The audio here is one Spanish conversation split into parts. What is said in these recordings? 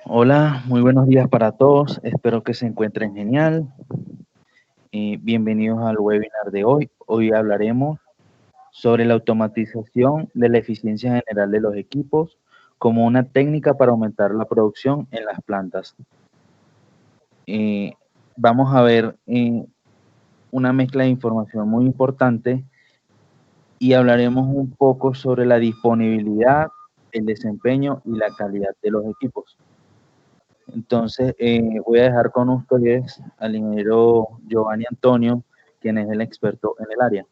Hola, muy buenos días para todos. Espero que se encuentren genial. Bienvenidos al webinar de hoy. Hoy hablaremos sobre la automatización de la eficiencia general de los equipos como una técnica para aumentar la producción en las plantas. Vamos a ver una mezcla de información muy importante y hablaremos un poco sobre la disponibilidad, el desempeño y la calidad de los equipos. Entonces, voy a dejar con ustedes al ingeniero Giovanni Antonio, quien es el experto en el área.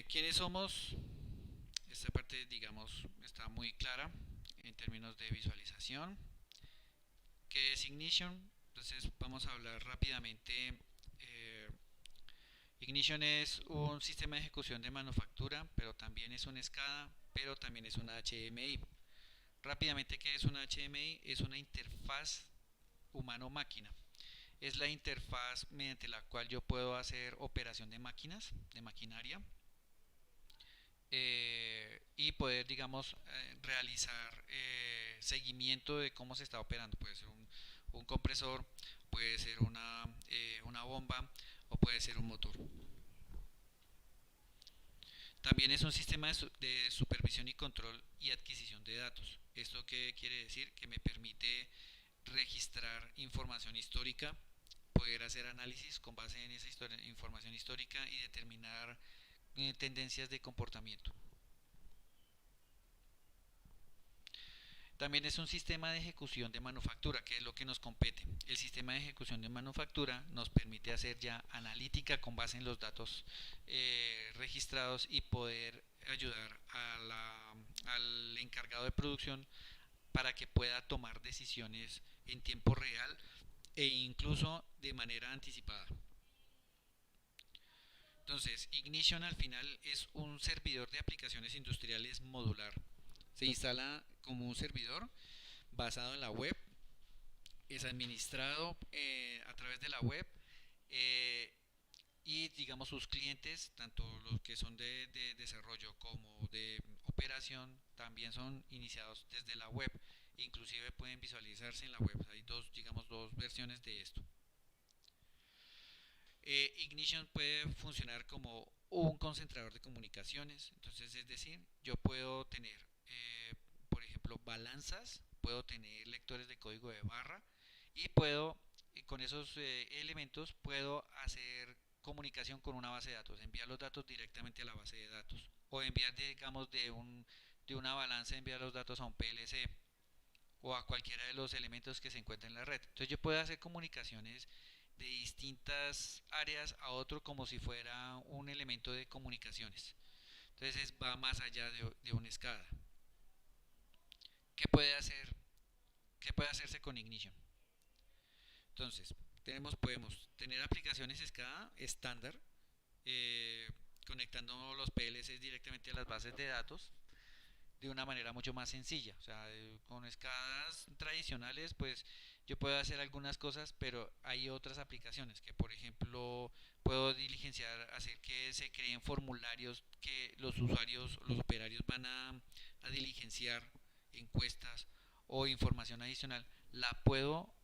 ¿Quiénes somos? Esta parte, digamos, está muy clara en términos de visualización. ¿Qué es Ignition? Entonces vamos a hablar rápidamente. eh, Ignition es un sistema de ejecución de manufactura, pero también es una SCADA, pero también es una HMI. Rápidamente, ¿qué es una HMI? Es una interfaz humano-máquina. Es la interfaz mediante la cual yo puedo hacer operación de máquinas, de maquinaria, y poder, digamos, realizar seguimiento de cómo se está operando. Puede ser un compresor, puede ser una bomba o puede ser un motor. También es un sistema de supervisión y control y adquisición de datos. ¿Esto qué quiere decir? Que me permite registrar información histórica, poder hacer análisis con base en esa información histórica y determinar tendencias de comportamiento. También es un sistema de ejecución de manufactura, que es lo que nos compete. El sistema de ejecución de manufactura nos permite hacer ya analítica con base en los datos registrados y poder ayudar al encargado de producción para que pueda tomar decisiones en tiempo real e incluso de manera anticipada. Entonces, Ignition al final es un servidor de aplicaciones industriales modular. Se instala como un servidor basado en la web, es administrado a través de la web, eh, y digamos sus clientes, tanto los que son de desarrollo como de operación, también son iniciados desde la web. Inclusive pueden visualizarse en la web. Hay dos versiones de esto. Ignition puede funcionar como un concentrador de comunicaciones. Entonces, es decir, yo puedo tener, por ejemplo, balanzas, puedo tener lectores de código de barra y puedo, con esos elementos, puedo hacer comunicación con una base de datos, enviar los datos directamente a la base de datos o enviar, digamos, de una balanza, enviar los datos a un PLC o a cualquiera de los elementos que se encuentren en la red. Entonces yo puedo hacer comunicaciones de distintas áreas a otro como si fuera un elemento de comunicaciones. Entonces va más allá de un SCADA. ¿Qué puede hacer? ¿Qué puede hacerse con Ignition? Entonces, podemos tener aplicaciones SCADA estándar, eh, conectando los PLCs directamente a las bases de datos de una manera mucho más sencilla. O sea, con escadas tradicionales, pues yo puedo hacer algunas cosas, pero hay otras aplicaciones que, por ejemplo, puedo diligenciar, hacer que se creen formularios que los usuarios, los operarios van a diligenciar, encuestas o información adicional. La puedo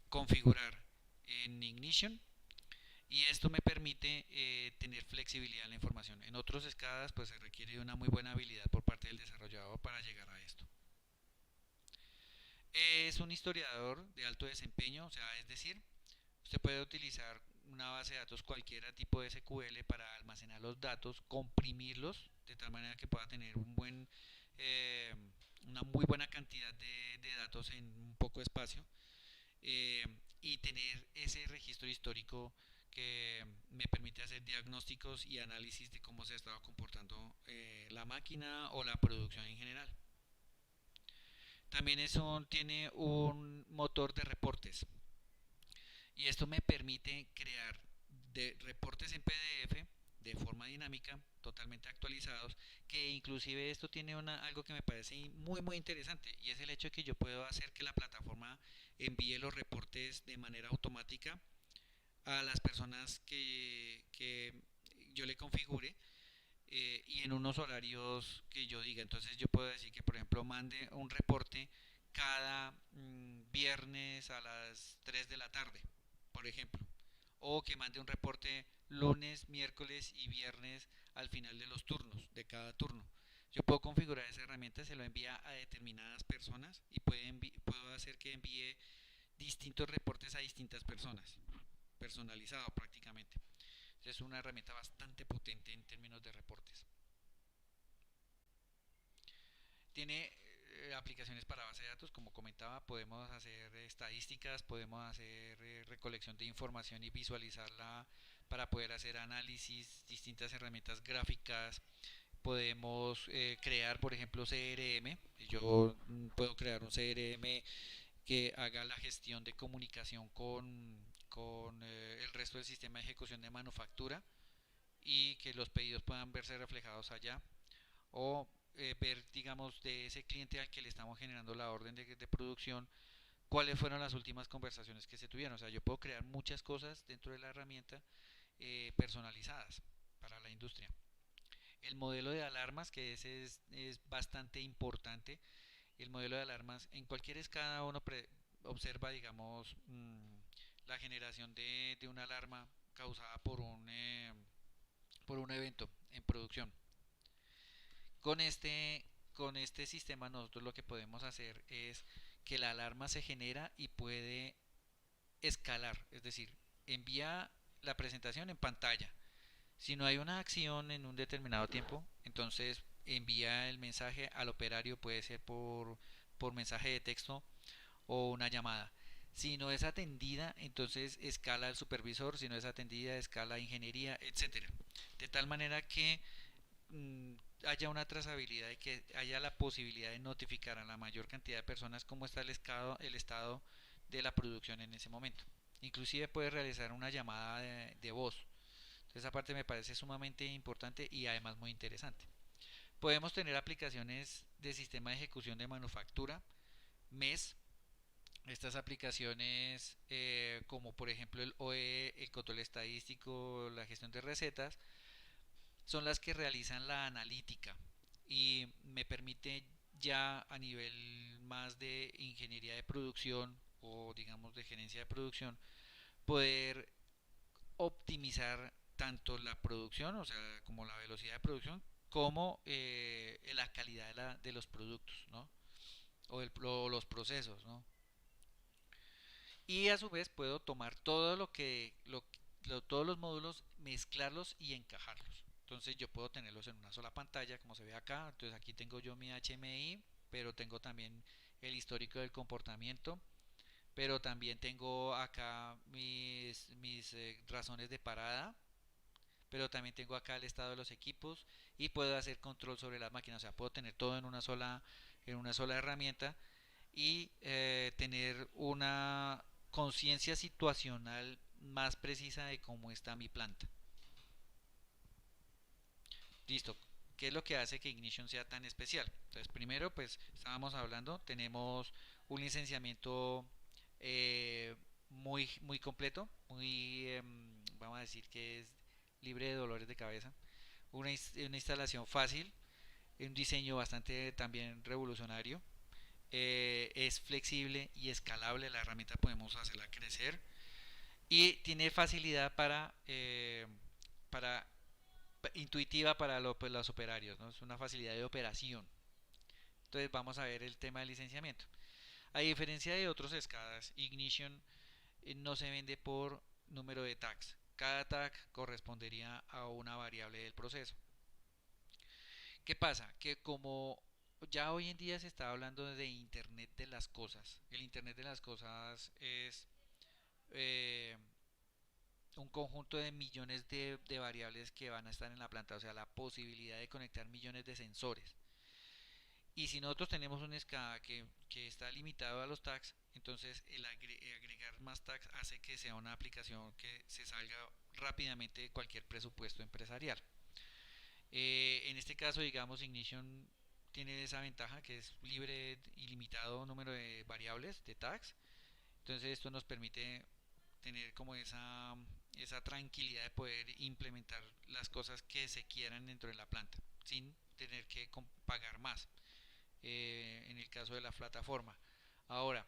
configurar en Ignition y esto me permite tener flexibilidad en la información. En otros escadas pues se requiere de una muy buena habilidad por parte del desarrollador para llegar a esto. Es un historiador de alto desempeño, o sea, es decir, usted puede utilizar una base de datos, cualquier tipo de SQL para almacenar los datos, comprimirlos de tal manera que pueda tener eh, una muy buena cantidad de datos en un poco espacio, eh, y tener ese registro histórico que me permite hacer diagnósticos y análisis de cómo se ha estado comportando la máquina o la producción en general. También tiene un motor de reportes Y esto me permite crear reportes en PDF de forma dinámica, totalmente actualizados, que inclusive esto tiene algo que me parece muy interesante, y es el hecho de que yo puedo hacer que la plataforma envíe los reportes de manera automática a las personas que yo le configure, y en unos horarios que yo diga. Entonces yo puedo decir que, por ejemplo, mande un reporte cada viernes a las 3 de la tarde, por ejemplo. O que mande un reporte lunes, miércoles y viernes al final de los turnos, de cada turno. Yo puedo configurar esa herramienta, se lo envía a determinadas personas y puedo hacer que envíe distintos reportes a distintas personas, personalizado prácticamente. Es una herramienta bastante potente en términos de reportes. Tiene aplicaciones para base de datos, como comentaba, podemos hacer estadísticas, podemos hacer recolección de información y visualizarla para poder hacer análisis, distintas herramientas gráficas. Podemos crear, por ejemplo, CRM. Yo puedo crear un CRM que haga la gestión de comunicación con el resto del sistema de ejecución de manufactura, y que los pedidos puedan verse reflejados allá, o ver, digamos, de ese cliente al que le estamos generando la orden de producción, cuáles fueron las últimas conversaciones que se tuvieron. O sea, yo puedo crear muchas cosas dentro de la herramienta, personalizadas para la industria. El modelo de alarmas, que ese es bastante importante. El modelo de alarmas, en cualquier escala uno observa, digamos, la generación de una alarma causada por un evento en producción. Con este, con este sistema nosotros lo que podemos hacer es que la alarma se genera y puede escalar, es decir, envía la presentación en pantalla. Si no hay una acción en un determinado tiempo, entonces envía el mensaje al operario, puede ser por mensaje de texto o una llamada. Si no es atendida, entonces escala al supervisor; si no es atendida, escala a ingeniería, etcétera. De tal manera que mm, haya una trazabilidad y que haya la posibilidad de notificar a la mayor cantidad de personas cómo está el estado de la producción en ese momento. Inclusive puede realizar una llamada de voz. Entonces, esa parte me parece sumamente importante y además muy interesante. Podemos tener aplicaciones de sistema de ejecución de manufactura, MES. Estas aplicaciones, como por ejemplo el OE, el control estadístico, la gestión de recetas, son las que realizan la analítica y me permite ya a nivel más de ingeniería de producción, o digamos de gerencia de producción, poder optimizar tanto la producción, o sea, como la velocidad de producción, como la calidad de los productos, ¿no? O los procesos, ¿no? Y a su vez puedo tomar todo todos los módulos, mezclarlos y encajarlos. Entonces yo puedo tenerlos en una sola pantalla, como se ve acá. Entonces aquí tengo yo mi HMI, pero tengo también el histórico del comportamiento, pero también tengo acá mis razones de parada, pero también tengo acá el estado de los equipos, y puedo hacer control sobre las máquinas. O sea, puedo tener todo en una sola herramienta, y tener una conciencia situacional más precisa de cómo está mi planta. Listo. ¿Qué es lo que hace que Ignition sea tan especial? Entonces, primero, pues estábamos hablando, tenemos un licenciamiento muy completo, vamos a decir que es libre de dolores de cabeza, una instalación fácil, un diseño bastante también revolucionario, es flexible y escalable. La herramienta podemos hacerla crecer y tiene facilidad para intuitiva para pues, los operarios, ¿no? Es una facilidad de operación. Entonces vamos a ver el tema del licenciamiento. A diferencia de otros SCADAs, Ignition no se vende por número de tags. Cada tag correspondería a una variable del proceso. ¿Qué pasa? Que como ya hoy en día se está hablando de Internet de las cosas, el Internet de las cosas es eh, un conjunto de millones de variables que van a estar en la planta, o sea, la posibilidad de conectar millones de sensores. Y si nosotros tenemos un SCADA que está limitado a los tags, Entonces el agregar más tags hace que sea una aplicación que se salga rápidamente de cualquier presupuesto empresarial. En este caso, digamos, Ignition tiene esa ventaja que es libre, ilimitado número de variables, de tags. Entonces esto nos permite tener como esa tranquilidad de poder implementar las cosas que se quieran dentro de la planta sin tener que pagar más en el caso de la plataforma. Ahora,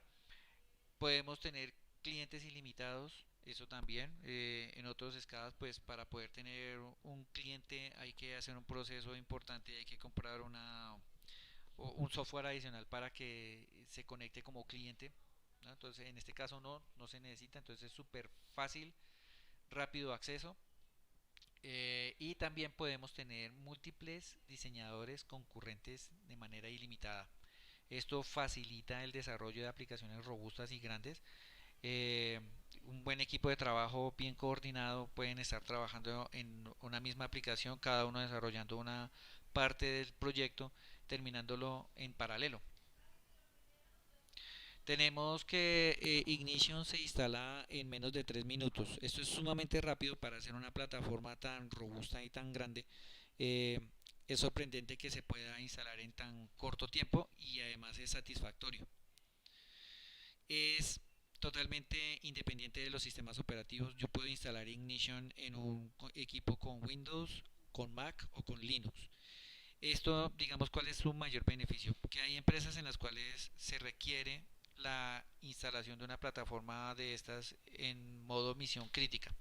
podemos tener clientes ilimitados, eso también. En otros escalas, pues para poder tener un cliente hay que hacer un proceso importante, hay que comprar un software adicional para que se conecte como cliente, ¿no? Entonces, en este caso no se necesita, entonces es súper fácil, rápido acceso. Y también podemos tener múltiples diseñadores concurrentes de manera ilimitada. Esto facilita el desarrollo de aplicaciones robustas y grandes. eh, un buen equipo de trabajo bien coordinado pueden estar trabajando en una misma aplicación, cada uno desarrollando una parte del proyecto, terminándolo en paralelo. Tenemos que Ignition se instala en menos de 3 minutos. Esto es sumamente rápido para hacer una plataforma tan robusta y tan grande. Eh, es sorprendente que se pueda instalar en tan corto tiempo y además es satisfactorio. Es totalmente independiente de los sistemas operativos. Yo puedo instalar Ignition en un equipo con Windows, con Mac o con Linux. Esto, digamos, ¿cuál es su mayor beneficio? Que hay empresas en las cuales se requiere la instalación de una plataforma de estas en modo misión crítica,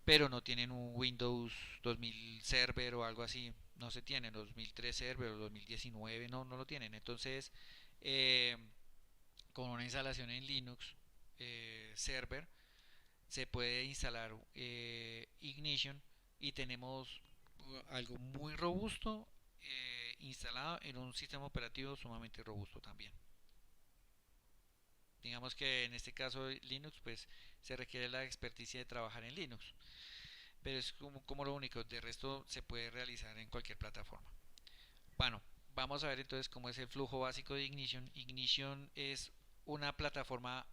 pero no tienen un Windows 2000 Server o algo así, no se tienen, 2003 Server o 2019, no lo tienen. Entonces, eh, con una instalación en Linux Server, se puede instalar Ignition y tenemos algo muy robusto instalado en un sistema operativo sumamente robusto también. Digamos que en este caso Linux pues se requiere la experticia de trabajar en Linux, pero es como lo único, de resto se puede realizar en cualquier plataforma. Bueno, vamos a ver entonces cómo es el flujo básico de Ignition. Ignition es una plataforma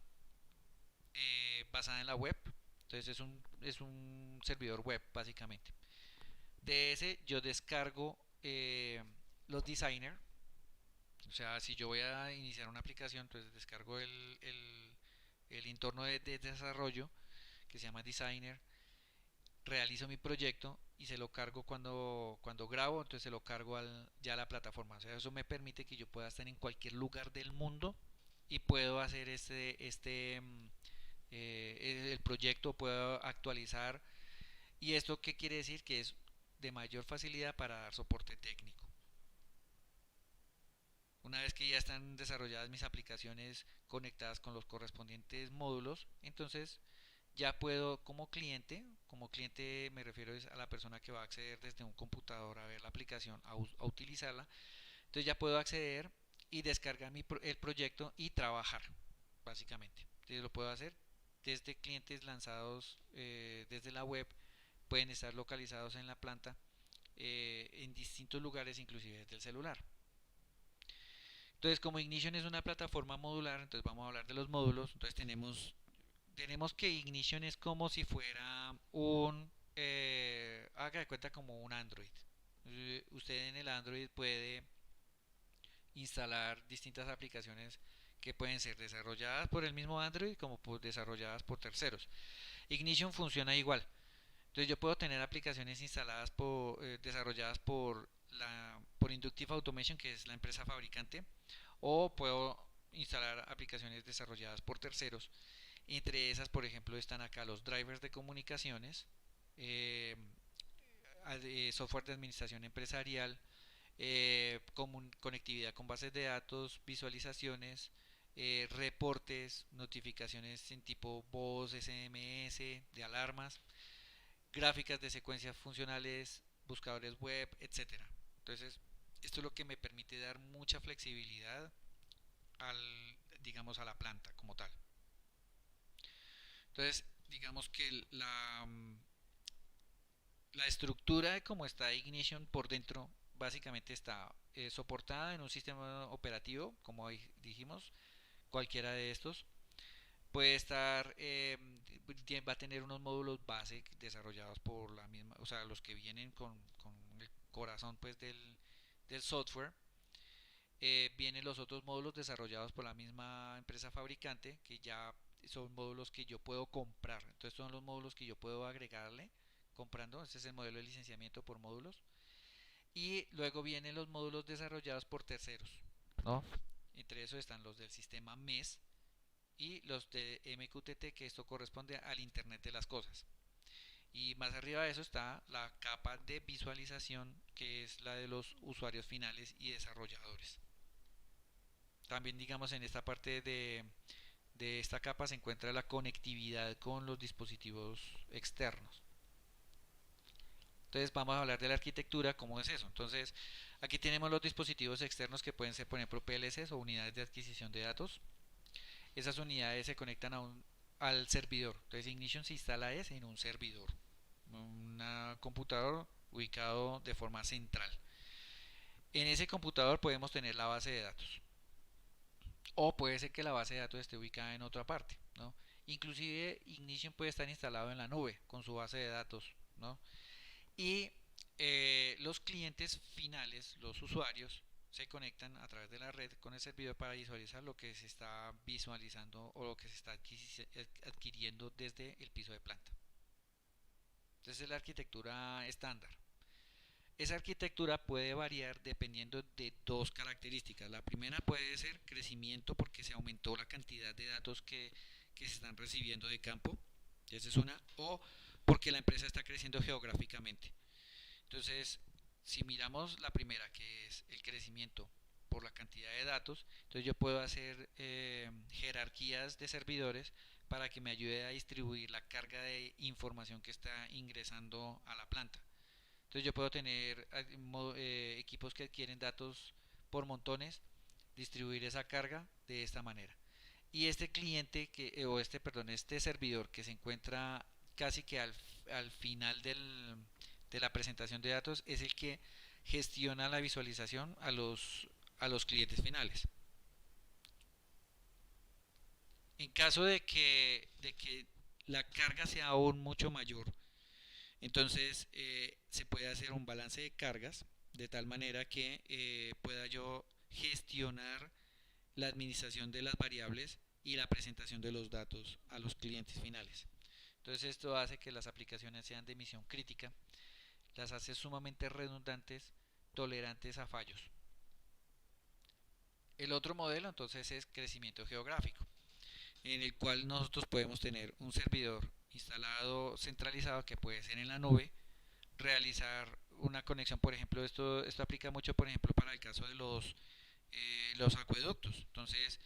basada en la web, entonces es un servidor web básicamente. De ese yo descargo los designers. O sea, si yo voy a iniciar una aplicación, entonces descargo el entorno de desarrollo que se llama designer, realizo mi proyecto y se lo cargo cuando grabo, entonces se lo cargo ya a la plataforma. O sea, eso me permite que yo pueda estar en cualquier lugar del mundo y puedo hacer el proyecto, puedo actualizar. ¿Y esto qué quiere decir? Que es de mayor facilidad para dar soporte técnico. Una vez que ya están desarrolladas mis aplicaciones conectadas con los correspondientes módulos, entonces ya puedo como cliente me refiero a la persona que va a acceder desde un computador a ver la aplicación, a utilizarla, entonces ya puedo acceder y descargar el proyecto y trabajar, básicamente. Entonces lo puedo hacer desde clientes lanzados desde la web, pueden estar localizados en la planta, en distintos lugares, inclusive desde el celular. Entonces, como Ignition es una plataforma modular, entonces vamos a hablar de los módulos. Entonces tenemos que Ignition es como si fuera haga de cuenta como un Android. Usted en el Android puede instalar distintas aplicaciones que pueden ser desarrolladas por el mismo Android como desarrolladas por terceros. Ignition funciona igual. Entonces yo puedo tener aplicaciones instaladas desarrolladas por Inductive Automation, que es la empresa fabricante, o puedo instalar aplicaciones desarrolladas por terceros. Entre esas, por ejemplo, están acá los drivers de comunicaciones, eh, software de administración empresarial, conectividad con bases de datos, visualizaciones, reportes, notificaciones en tipo voz, SMS, de alarmas, gráficas de secuencias funcionales, buscadores web, etcétera. Entonces, esto es lo que me permite dar mucha flexibilidad digamos, a la planta como tal. Entonces, digamos que la estructura de cómo está Ignition por dentro básicamente está soportada en un sistema operativo, como dijimos, cualquiera de estos. Puede estar, va a tener unos módulos base desarrollados por la misma, o sea, los que vienen con el corazón pues del software. Vienen los otros módulos desarrollados por la misma empresa fabricante, que ya son módulos que yo puedo comprar. Entonces son los módulos que yo puedo agregarle comprando. Este es el modelo de licenciamiento por módulos. Y luego vienen los módulos desarrollados por terceros, ¿no? Entre esos están los del sistema MES y los de MQTT, que esto corresponde al Internet de las Cosas. Y más arriba de eso está la capa de visualización, que es la de los usuarios finales y desarrolladores. También digamos en esta parte de esta capa se encuentra la conectividad con los dispositivos externos. Entonces vamos a hablar de la arquitectura, cómo es eso. Entonces aquí tenemos los dispositivos externos que pueden ser por ejemplo PLCs o unidades de adquisición de datos. Esas unidades se conectan al servidor. Entonces Ignition se instala en un servidor, un computador ubicado de forma central. En ese computador podemos tener la base de datos. O puede ser que la base de datos esté ubicada en otra parte, ¿no? Inclusive Ignition puede estar instalado en la nube con su base de datos, ¿no? Y los clientes finales, los usuarios, se conectan a través de la red con el servidor para visualizar lo que se está visualizando o lo que se está adquiriendo desde el piso de planta. Entonces es la arquitectura estándar. Esa arquitectura puede variar dependiendo de dos características. La primera puede ser crecimiento porque se aumentó la cantidad de datos que se están recibiendo de campo. Esa es una. O porque la empresa está creciendo geográficamente. Entonces, si miramos la primera, que es el crecimiento por la cantidad de datos, entonces yo puedo hacer jerarquías de servidores para que me ayude a distribuir la carga de información que está ingresando a la planta. Entonces yo puedo tener equipos que adquieren datos por montones, distribuir esa carga de esta manera. Y este cliente o este servidor que se encuentra casi que al final de la presentación de datos es el que gestiona la visualización a los clientes finales. En caso de que la carga sea aún mucho mayor, entonces se puede hacer un balance de cargas de tal manera que pueda yo gestionar la administración de las variables y la presentación de los datos a los clientes finales. Entonces esto hace que las aplicaciones sean de misión crítica, las hace sumamente redundantes, tolerantes a fallos. El otro modelo entonces es crecimiento geográfico, en el cual nosotros podemos tener un servidor instalado centralizado que puede ser en la nube, realizar una conexión, por ejemplo, esto aplica mucho, por ejemplo, para el caso de los acueductos. Entonces,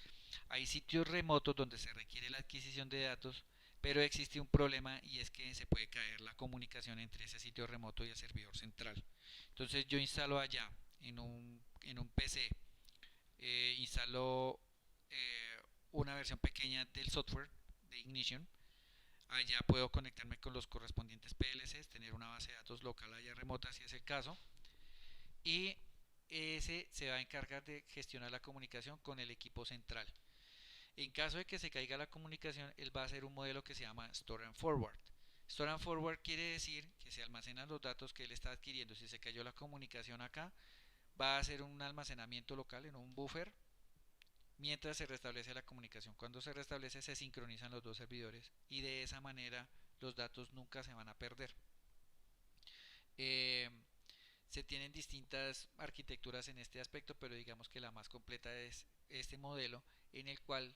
hay sitios remotos donde se requiere la adquisición de datos, pero existe un problema y es que se puede caer la comunicación entre ese sitio remoto y el servidor central. Entonces, yo instalo allá en un PC, instalo una versión pequeña del software de Ignition. Allá puedo conectarme con los correspondientes PLCs, tener una base de datos local allá remota si es el caso. Y ese se va a encargar de gestionar la comunicación con el equipo central. En caso de que se caiga la comunicación, él va a hacer un modelo que se llama Store and Forward. Store and Forward quiere decir que se almacenan los datos que él está adquiriendo. Si se cayó la comunicación acá, va a hacer un almacenamiento local en un buffer mientras se restablece la comunicación. Cuando se restablece se sincronizan los dos servidores y de esa manera los datos nunca se van a perder. Eh, se tienen distintas arquitecturas en este aspecto, pero digamos que la más completa es este modelo en el cual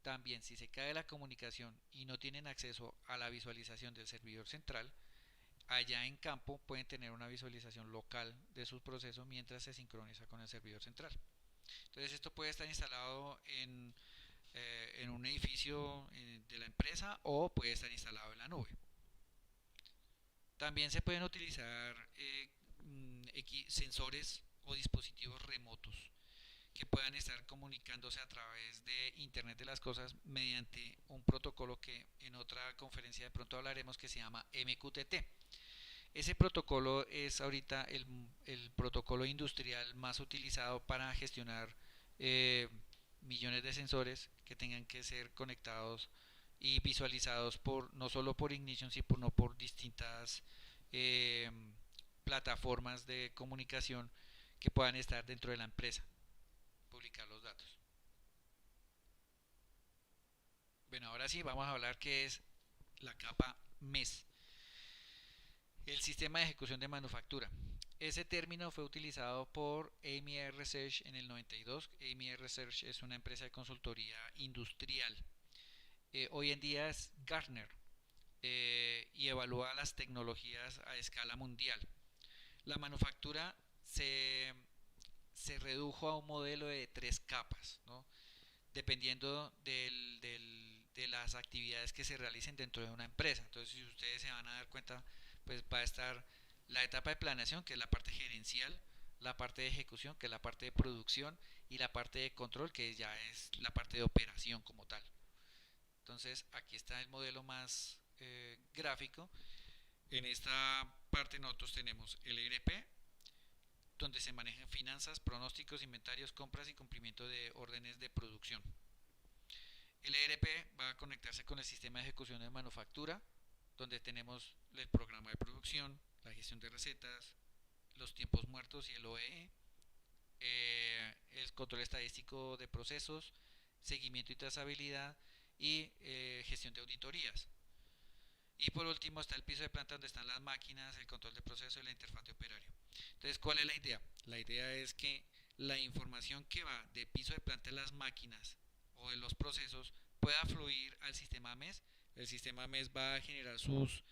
también si se cae la comunicación y no tienen acceso a la visualización del servidor central, allá en campo pueden tener una visualización local de sus procesos mientras se sincroniza con el servidor central. Entonces esto puede estar instalado en un edificio de la empresa o puede estar instalado en la nube. También se pueden utilizar sensores o dispositivos remotos que puedan estar comunicándose a través de Internet de las Cosas mediante un protocolo que en otra conferencia de pronto hablaremos, que se llama MQTT. Ese protocolo es ahorita el protocolo industrial más utilizado para gestionar millones de sensores que tengan que ser conectados y visualizados por no solo por Ignition, sino por distintas eh, plataformas de comunicación que puedan estar dentro de la empresa, publicar los datos. Bueno, ahora sí vamos a hablar qué es la capa MES, el sistema de ejecución de manufactura. Ese término fue utilizado por AMI Research en el 92. AMI Research es una empresa de consultoría industrial. Hoy en día es Gartner y evalúa las tecnologías a escala mundial. La manufactura se redujo a un modelo de tres capas, ¿no? Dependiendo de las actividades que se realicen dentro de una empresa. Entonces, si ustedes se van a dar cuenta, pues va a estar la etapa de planeación, que es la parte gerencial, la parte de ejecución, que es la parte de producción, y la parte de control, que ya es la parte de operación como tal. Entonces, aquí está el modelo más gráfico. En esta parte nosotros tenemos el ERP, donde se manejan finanzas, pronósticos, inventarios, compras y cumplimiento de órdenes de producción. El ERP va a conectarse con el sistema de ejecución de manufactura, donde tenemos el programa de producción, la gestión de recetas, los tiempos muertos y el OEE, el control estadístico de procesos, seguimiento y trazabilidad y gestión de auditorías. Y por último está el piso de planta donde están las máquinas, el control de proceso y la interfaz de operario. Entonces, ¿cuál es la idea? La idea es que la información que va de piso de planta de las máquinas o de los procesos pueda fluir al sistema MES. El sistema MES va a generar sus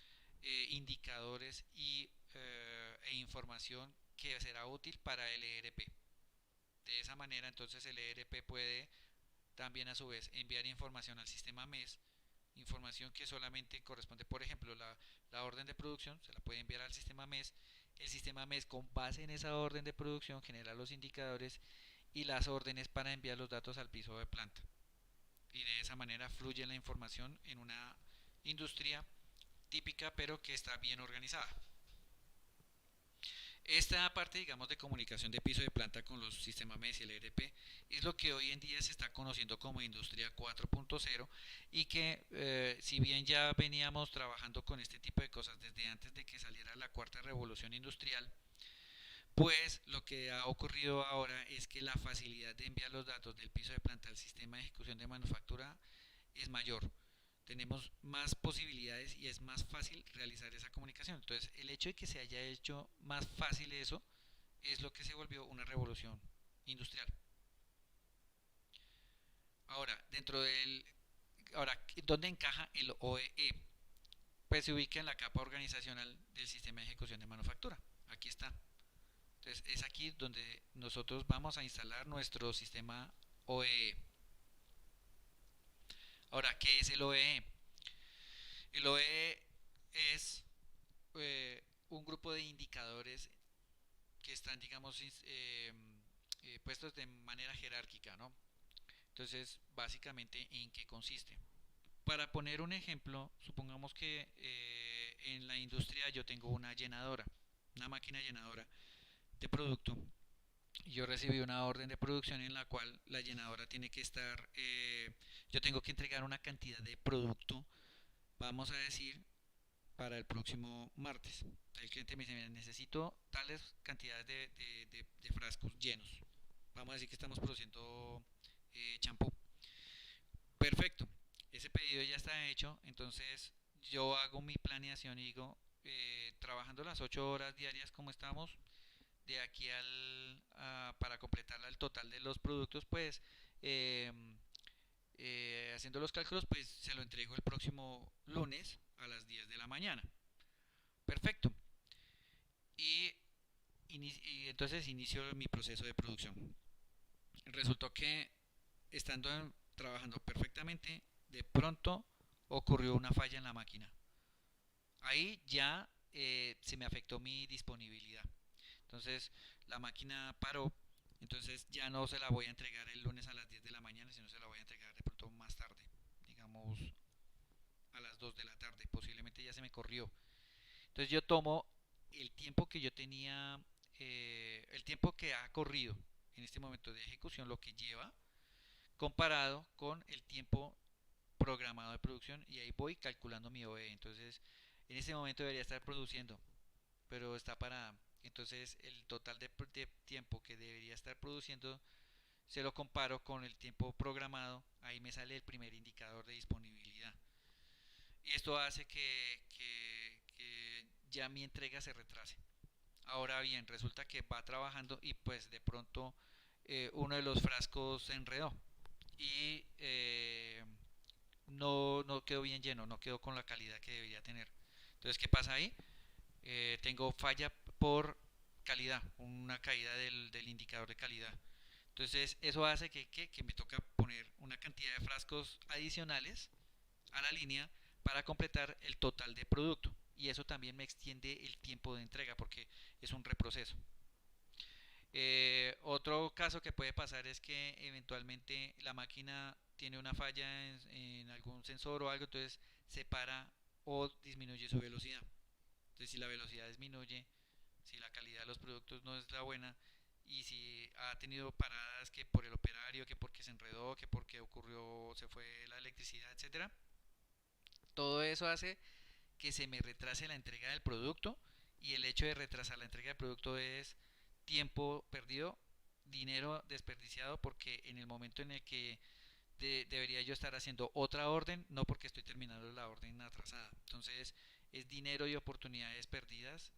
indicadores e información que será útil para el ERP. De esa manera, entonces el ERP puede también a su vez enviar información al sistema MES, información que solamente corresponde, por ejemplo, la orden de producción, se la puede enviar al sistema MES. El sistema MES con base en esa orden de producción genera los indicadores y las órdenes para enviar los datos al piso de planta. Y de esa manera fluye la información en una industria típica pero que está bien organizada. Esta parte, digamos, de comunicación de piso de planta con los sistemas MES y el ERP es lo que hoy en día se está conociendo como Industria 4.0 y que si bien ya veníamos trabajando con este tipo de cosas desde antes de que saliera la cuarta revolución industrial, pues lo que ha ocurrido ahora es que la facilidad de enviar los datos del piso de planta al sistema de ejecución de manufactura es mayor. Tenemos más posibilidades y es más fácil realizar esa comunicación. Entonces, el hecho de que se haya hecho más fácil eso es lo que se volvió una revolución industrial. Ahora, ¿dónde encaja el OEE? Pues se ubica en la capa organizacional del sistema de ejecución de manufactura. Aquí está. Entonces, es aquí donde nosotros vamos a instalar nuestro sistema OEE. Ahora, ¿qué es el OEE? El OEE es un grupo de indicadores que están, digamos, puestos de manera jerárquica, ¿no? Entonces, básicamente, ¿en qué consiste? Para poner un ejemplo, supongamos que en la industria yo tengo una llenadora, una máquina llenadora de producto. Y yo recibí una orden de producción en la cual la llenadora tiene que estar, yo tengo que entregar una cantidad de producto, vamos a decir, para el próximo martes. El cliente me dice, necesito tales cantidades de frascos llenos. Vamos a decir que estamos produciendo champú. Perfecto. Ese pedido ya está hecho. Entonces yo hago mi planeación y digo, trabajando las 8 horas diarias como estamos, de aquí para completar el total de los productos, pues eh, haciendo los cálculos, pues se lo entrego el próximo lunes a las 10 de la mañana. Perfecto. Y, y entonces inicio mi proceso de producción. Resultó que trabajando perfectamente, de pronto ocurrió una falla en la máquina. Ahí ya se me afectó mi disponibilidad. Entonces la máquina paró, entonces ya no se la voy a entregar el lunes a las 10 de la mañana, sino se la voy a entregar de pronto más tarde, digamos a las 2 de la tarde, posiblemente ya se me corrió. Entonces yo tomo el tiempo que yo tenía, el tiempo que ha corrido en este momento de ejecución, lo que lleva comparado con el tiempo programado de producción y ahí voy calculando mi OE. Entonces, en este momento debería estar produciendo, pero está parada. Entonces, el total de tiempo que debería estar produciendo se lo comparo con el tiempo programado. Ahí me sale el primer indicador de disponibilidad. Y esto hace que ya mi entrega se retrase. Ahora bien, resulta que va trabajando y pues de pronto uno de los frascos se enredó y no quedó bien lleno, no quedó con la calidad que debería tener. Entonces, ¿qué pasa ahí? Tengo falla por calidad, una caída del indicador de calidad. Entonces, eso hace que me toca poner una cantidad de frascos adicionales a la línea para completar el total de producto. Y eso también me extiende el tiempo de entrega porque es un reproceso. Otro caso que puede pasar es que eventualmente la máquina tiene una falla en algún sensor o algo, entonces se para o disminuye su velocidad. Entonces si la velocidad disminuye, si la calidad de los productos no es la buena y si ha tenido paradas que por el operario, que porque se enredó, que porque ocurrió, se fue la electricidad, etcétera, todo eso hace que se me retrase la entrega del producto y el hecho de retrasar la entrega del producto es tiempo perdido, dinero desperdiciado porque en el momento en el que debería yo estar haciendo otra orden, no porque estoy terminando la orden atrasada. Entonces es dinero y oportunidades perdidas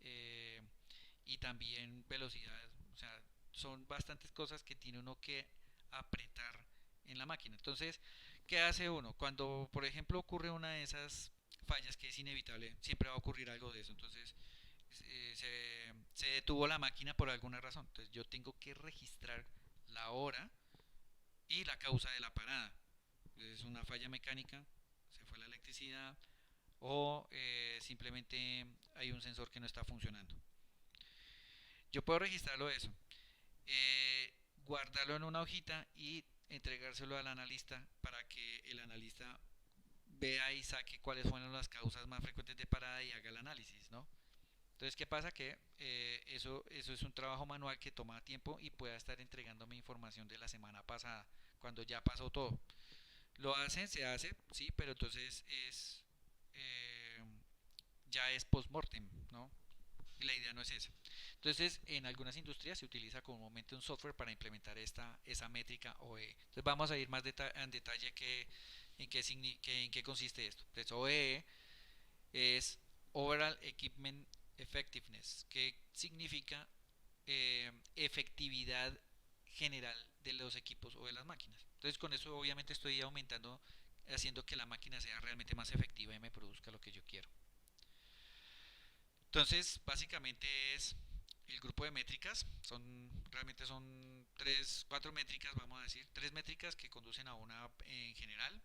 y también velocidad. O sea, son bastantes cosas que tiene uno que apretar en la máquina. Entonces, ¿qué hace uno? Cuando, por ejemplo, ocurre una de esas fallas que es inevitable, siempre va a ocurrir algo de eso. Entonces, se detuvo la máquina por alguna razón. Entonces, yo tengo que registrar la hora y la causa de la parada. Es una falla mecánica, se fue la electricidad o simplemente hay un sensor que no está funcionando. Yo puedo registrarlo eso, guardarlo en una hojita y entregárselo al analista para que el analista vea y saque cuáles fueron las causas más frecuentes de parada y haga el análisis, ¿no? Entonces, ¿qué pasa? Que eso es un trabajo manual que toma tiempo y pueda estar entregándome información de la semana pasada, cuando ya pasó todo. Lo hacen, se hace, sí, pero entonces eh, ya es post-mortem, ¿no? Y la idea no es esa. Entonces, en algunas industrias se utiliza comúnmente un software para implementar esa métrica OE. Entonces, vamos a ir más en detalle en qué consiste esto. Entonces, OE es Overall Equipment Effectiveness, que significa efectividad general de los equipos o de las máquinas. Entonces, con eso obviamente estoy aumentando, haciendo que la máquina sea realmente más efectiva y me produzca lo que yo quiero. Entonces, básicamente es el grupo de métricas, realmente son tres, cuatro métricas, vamos a decir, tres métricas que conducen a una en general.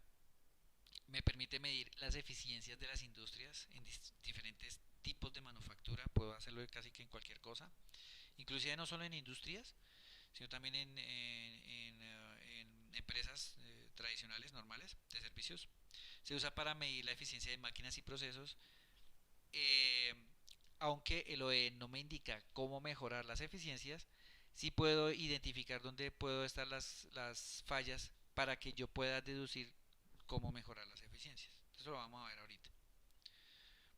Me permite medir las eficiencias de las industrias en diferentes tipos de manufactura, puedo hacerlo casi que en cualquier cosa, inclusive no solo en industrias, sino también en empresas tradicionales, normales, de servicios. Se usa para medir la eficiencia de máquinas y procesos, eh, aunque el OE no me indica cómo mejorar las eficiencias, sí puedo identificar dónde puedo estar las fallas para que yo pueda deducir cómo mejorar las eficiencias. Eso lo vamos a ver ahorita.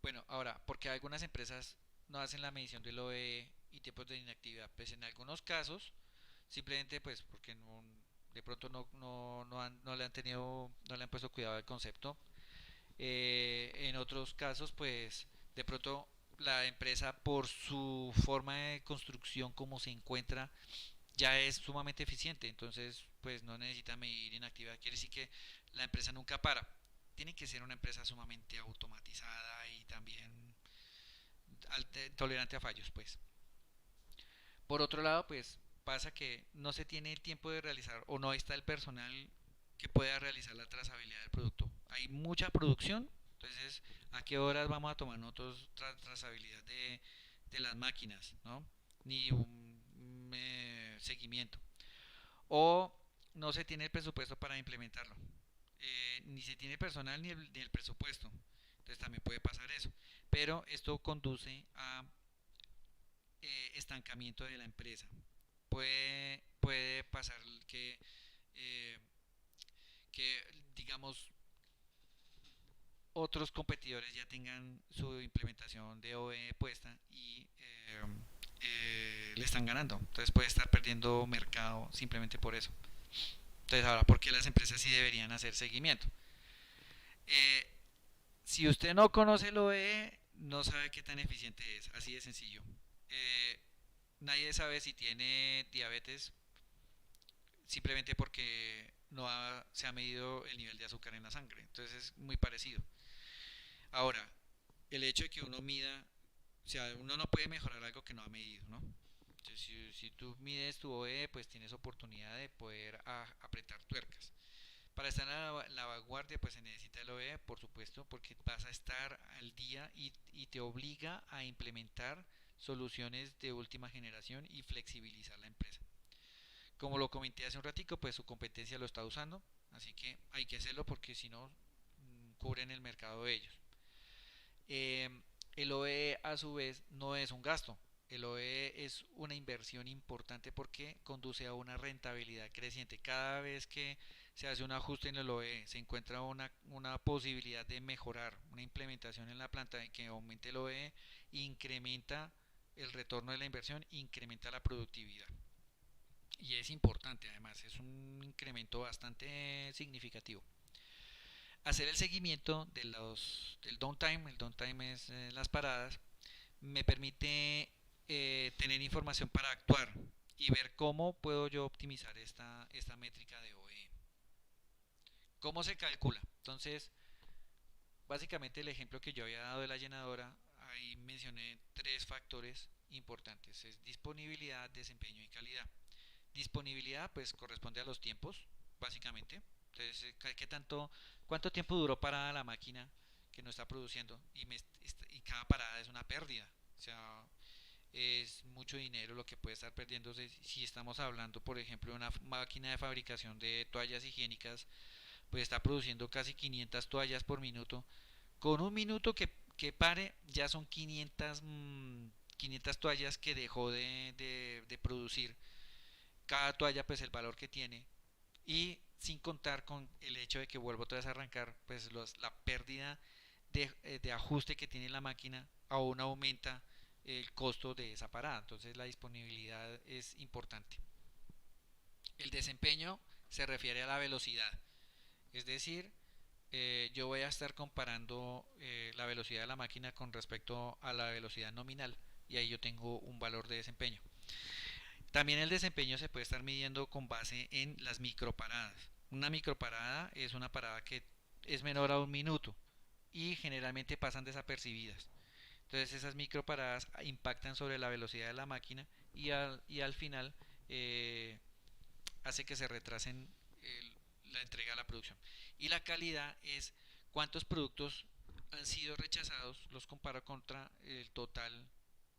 Bueno, ahora, porque algunas empresas no hacen la medición del OE y tiempos de inactividad, pues en algunos casos, simplemente pues porque de pronto no le han tenido, no le han puesto cuidado al concepto. En otros casos, pues de pronto la empresa por su forma de construcción como se encuentra ya es sumamente eficiente, entonces pues no necesita medir inactividad, quiere decir que la empresa nunca para. Tiene que ser una empresa sumamente automatizada y también tolerante a fallos, pues. Por otro lado, pues pasa que no se tiene el tiempo de realizar o no está el personal que pueda realizar la trazabilidad del producto. Hay mucha producción, entonces a qué horas vamos a tomar nosotros trazabilidad de las máquinas, ¿no? Ni un seguimiento. O no se tiene el presupuesto para implementarlo. Ni se tiene personal ni el presupuesto. Entonces también puede pasar eso. Pero esto conduce a estancamiento de la empresa. Puede pasar que eh, que digamos otros competidores ya tengan su implementación de OE puesta y le están ganando. Entonces puede estar perdiendo mercado simplemente por eso. Entonces ahora, ¿por qué las empresas sí deberían hacer seguimiento? Eh, si usted no conoce el OE, no sabe qué tan eficiente es, así de sencillo. Eh, Nadie sabe si tiene diabetes simplemente porque se ha medido el nivel de azúcar en la sangre. Entonces es muy parecido. Ahora, el hecho de que uno mida, o sea, uno no puede mejorar algo que no ha medido, ¿no? Entonces, si tú mides tu OE, pues tienes oportunidad de poder apretar tuercas. Para estar en la vanguardia, pues se necesita el OE, por supuesto, porque vas a estar al día y te obliga a implementar soluciones de última generación y flexibilizar la empresa. Como lo comenté hace un ratico, pues su competencia lo está usando, así que hay que hacerlo porque si no, cubren el mercado de ellos. El OE a su vez no es un gasto, el OE es una inversión importante porque conduce a una rentabilidad creciente. Cada vez que se hace un ajuste en el OE, se encuentra una posibilidad de mejorar, una implementación en la planta que aumente el OE, incrementa el retorno de la inversión, incrementa la productividad. Y es importante además, es un incremento bastante significativo. Hacer el seguimiento del downtime, el downtime es las paradas, me permite tener información para actuar y ver cómo puedo yo optimizar esta métrica de OE. ¿Cómo se calcula? Entonces, básicamente el ejemplo que yo había dado de la llenadora, ahí mencioné tres factores importantes, es disponibilidad, desempeño y calidad. Disponibilidad pues corresponde a los tiempos, básicamente. Entonces, ¿cuánto tiempo duró parada la máquina que no está produciendo? Y cada parada es una pérdida. O sea, es mucho dinero lo que puede estar perdiéndose si estamos hablando, por ejemplo, de una máquina de fabricación de toallas higiénicas, pues está produciendo casi 500 toallas por minuto. Con un minuto que pare, ya son 500 toallas que dejó de producir cada toalla pues el valor que tiene y sin contar con el hecho de que vuelvo otra vez a arrancar pues la pérdida de ajuste que tiene la máquina aún aumenta el costo de esa parada, entonces la disponibilidad es importante. El desempeño se refiere a la velocidad, es decir, yo voy a estar comparando la velocidad de la máquina con respecto a la velocidad nominal y ahí yo tengo un valor de desempeño. También el desempeño se puede estar midiendo con base en las microparadas. Una microparada es una parada que es menor a un minuto y generalmente pasan desapercibidas. Entonces esas microparadas impactan sobre la velocidad de la máquina y al final eh, hace que se retrasen la entrega a la producción. Y la calidad es cuántos productos han sido rechazados, los comparo contra el total,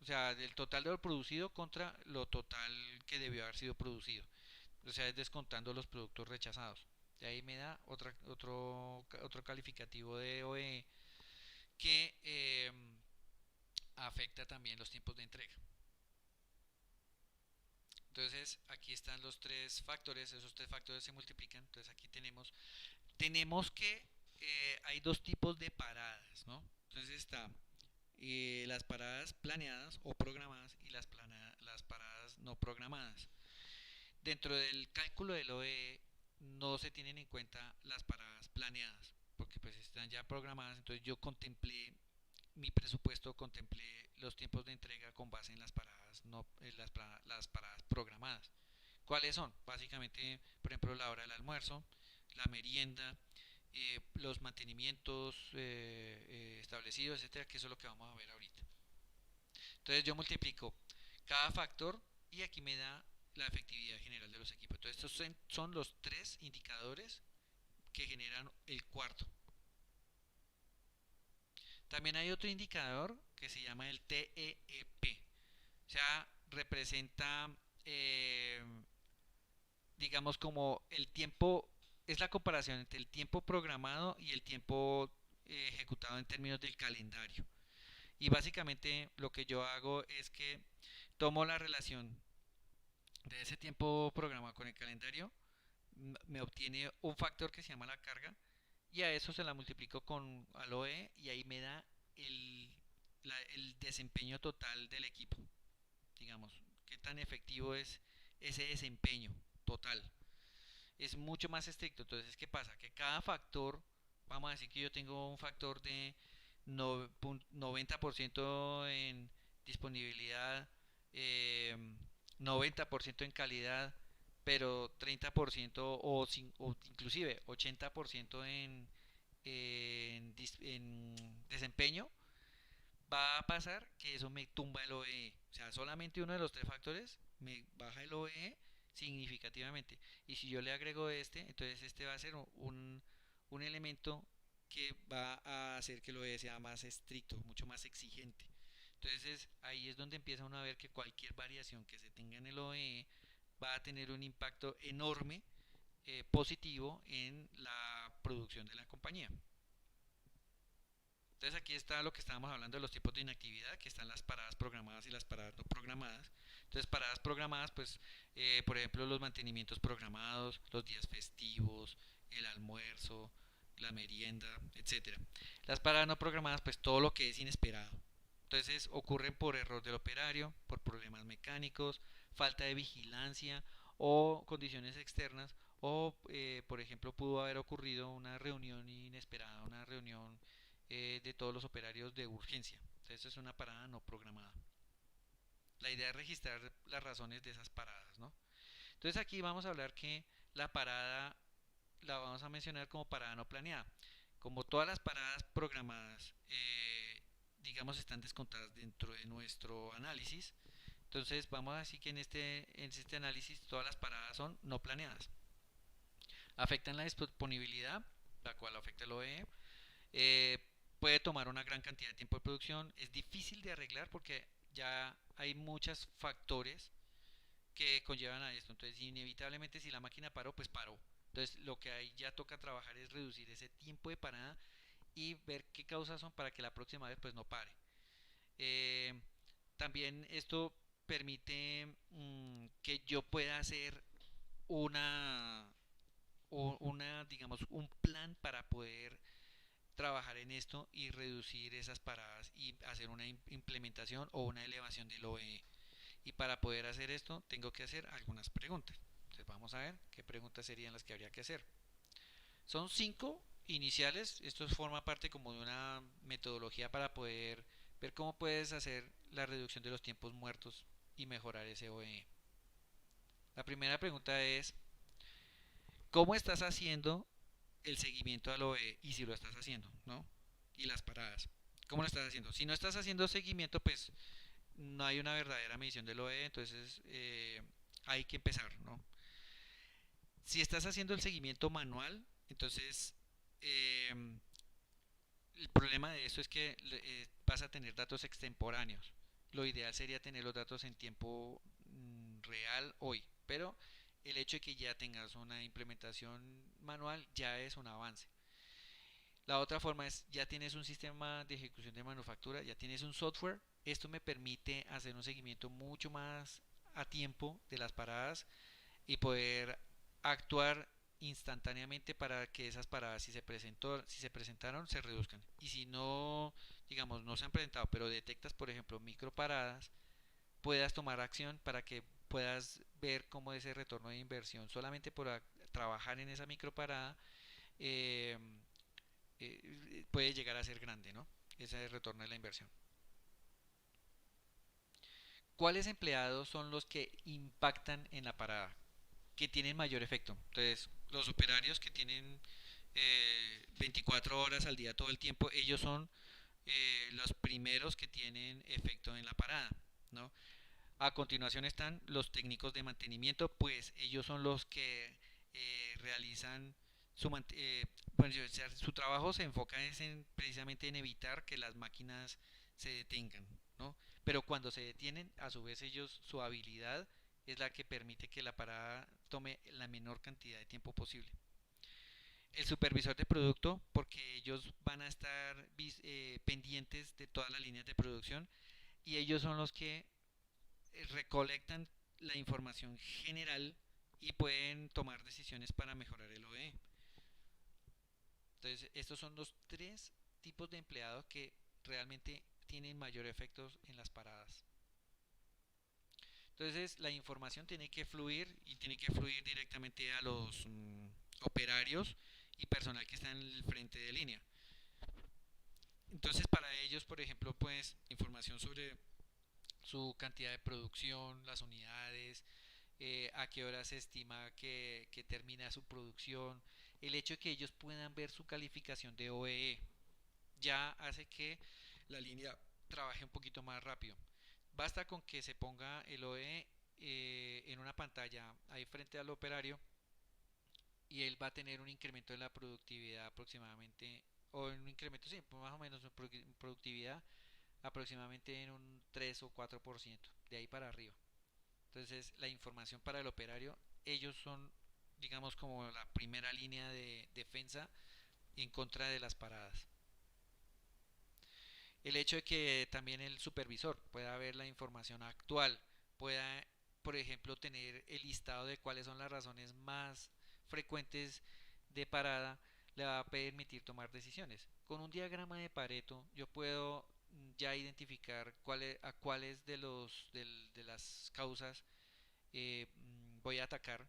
o sea, del total de lo producido contra lo total que debió haber sido producido. O sea, es descontando los productos rechazados. De ahí me da otro calificativo de OE que afecta también los tiempos de entrega. Entonces aquí están los tres factores, esos tres factores se multiplican. Entonces aquí tenemos que hay dos tipos de paradas, ¿no? Entonces está las paradas planeadas o programadas y las paradas no programadas. Dentro del cálculo del OE no se tienen en cuenta las paradas planeadas, porque pues están ya programadas, entonces yo contemplé mi presupuesto, contemplé los tiempos de entrega con base en las paradas no las paradas programadas. ¿Cuáles son? Básicamente, por ejemplo, la hora del almuerzo, la merienda, los mantenimientos establecidos, etcétera, que eso es lo que vamos a ver ahorita. Entonces yo multiplico cada factor y aquí me da la efectividad general de los equipos. Entonces estos son los tres indicadores que generan el cuarto. También hay otro indicador que se llama el TEEP. O sea, representa, digamos, como el tiempo, es la comparación entre el tiempo programado y el tiempo ejecutado en términos del calendario. Y básicamente lo que yo hago es que tomo la relación de ese tiempo programado con el calendario, me obtiene un factor que se llama la carga y a eso se la multiplico con al OE y ahí me da el, el desempeño total del equipo. Digamos, qué tan efectivo es ese desempeño total. Es mucho más estricto. Entonces, ¿qué pasa? Que cada factor, vamos a decir que yo tengo un factor de 90% en disponibilidad, 90% en calidad, pero 30% o inclusive 80% en desempeño, va a pasar que eso me tumba el OEE. O sea, solamente uno de los tres factores me baja el OEE significativamente. Y si yo le agrego este, entonces este va a ser un elemento que va a hacer que el OEE sea más estricto, mucho más exigente. Entonces ahí es donde empieza uno a ver que cualquier variación que se tenga en el OEE va a tener un impacto enorme positivo en la producción de la compañía. Entonces aquí está lo que estábamos hablando de los tipos de inactividad, que están las paradas programadas y las paradas no programadas. Entonces paradas programadas, pues por ejemplo los mantenimientos programados, los días festivos, el almuerzo, la merienda, etcétera. Las paradas no programadas, pues todo lo que es inesperado. Entonces ocurren por error del operario, por problemas mecánicos, falta de vigilancia o condiciones externas o por ejemplo pudo haber ocurrido una reunión inesperada, una reunión de todos los operarios de urgencia. Entonces es una parada no programada. La idea es registrar las razones de esas paradas, ¿no? Entonces aquí vamos a hablar que la parada la vamos a mencionar como parada no planeada. Como todas las paradas programadas, digamos, están descontadas dentro de nuestro análisis, entonces vamos a decir que en este análisis todas las paradas son no planeadas. Afectan la disponibilidad, la cual afecta el OE. Eh, Puede tomar una gran cantidad de tiempo de producción. Es difícil de arreglar porque ya hay muchos factores que conllevan a esto. Entonces, inevitablemente, si la máquina paró, pues paró. Entonces, lo que ahí ya toca trabajar es reducir ese tiempo de parada y ver qué causas son para que la próxima vez pues no pare. Eh, También esto permite que yo pueda hacer una, digamos, un plan para poder trabajar en esto y reducir esas paradas y hacer una implementación o una elevación del OE. Y para poder hacer esto tengo que hacer algunas preguntas. Entonces vamos a ver qué preguntas serían las que habría que hacer. Son 5 iniciales. Esto forma parte como de una metodología para poder ver cómo puedes hacer la reducción de los tiempos muertos y mejorar ese OE. La primera pregunta es, ¿cómo estás haciendo el seguimiento al OE? Y si lo estás haciendo, ¿no? Y las paradas. ¿Cómo lo estás haciendo? Si no estás haciendo seguimiento, pues no hay una verdadera medición del OE, entonces hay que empezar, ¿no? Si estás haciendo el seguimiento manual, entonces eh, el problema de eso es que vas a tener datos extemporáneos. Lo ideal sería tener los datos en tiempo real hoy, pero el hecho de que ya tengas una implementación manual ya es un avance. La otra forma es, ya tienes un sistema de ejecución de manufactura, ya tienes un software. Esto me permite hacer un seguimiento mucho más a tiempo de las paradas y poder actuar instantáneamente para que esas paradas, si se presentaron, se reduzcan. Y si no, digamos, no se han presentado, pero detectas, por ejemplo, microparadas, puedas tomar acción para que puedas ver cómo ese retorno de inversión solamente por trabajar en esa microparada eh, puede llegar a ser grande, ¿no? Ese retorno de la inversión. ¿Cuáles empleados son los que impactan en la parada? Que tienen mayor efecto. Entonces, los operarios que tienen 24 horas al día todo el tiempo, ellos son los primeros que tienen efecto en la parada, ¿no? A continuación están los técnicos de mantenimiento, pues ellos son los que realizan bueno, su trabajo se enfoca precisamente en evitar que las máquinas se detengan, ¿no? Pero cuando se detienen, a su vez ellos, su habilidad es la que permite que la parada tome la menor cantidad de tiempo posible. El supervisor de producto, porque ellos van a estar pendientes de todas las líneas de producción y ellos son los que recolectan la información general y pueden tomar decisiones para mejorar el OE. Entonces, estos son los tres tipos de empleados que realmente tienen mayor efecto en las paradas. Entonces, la información tiene que fluir y tiene que fluir directamente a los operarios y personal que está en el frente de línea. Entonces, para ellos, por ejemplo, pues información sobre su cantidad de producción, las unidades, a qué hora se estima que termina su producción, el hecho de que ellos puedan ver su calificación de OEE ya hace que la línea trabaje un poquito más rápido. Basta con que se ponga el OE en una pantalla ahí frente al operario y él va a tener un incremento de la productividad aproximadamente, o un incremento, sí, más o menos en productividad aproximadamente en un 3 o 4%, de ahí para arriba. Entonces, la información para el operario, ellos son, digamos, como la primera línea de defensa en contra de las paradas. El hecho de que también el supervisor pueda ver la información actual, pueda, por ejemplo, tener el listado de cuáles son las razones más frecuentes de parada, le va a permitir tomar decisiones. Con un diagrama de Pareto, yo puedo ya identificar a cuáles de las causas voy a atacar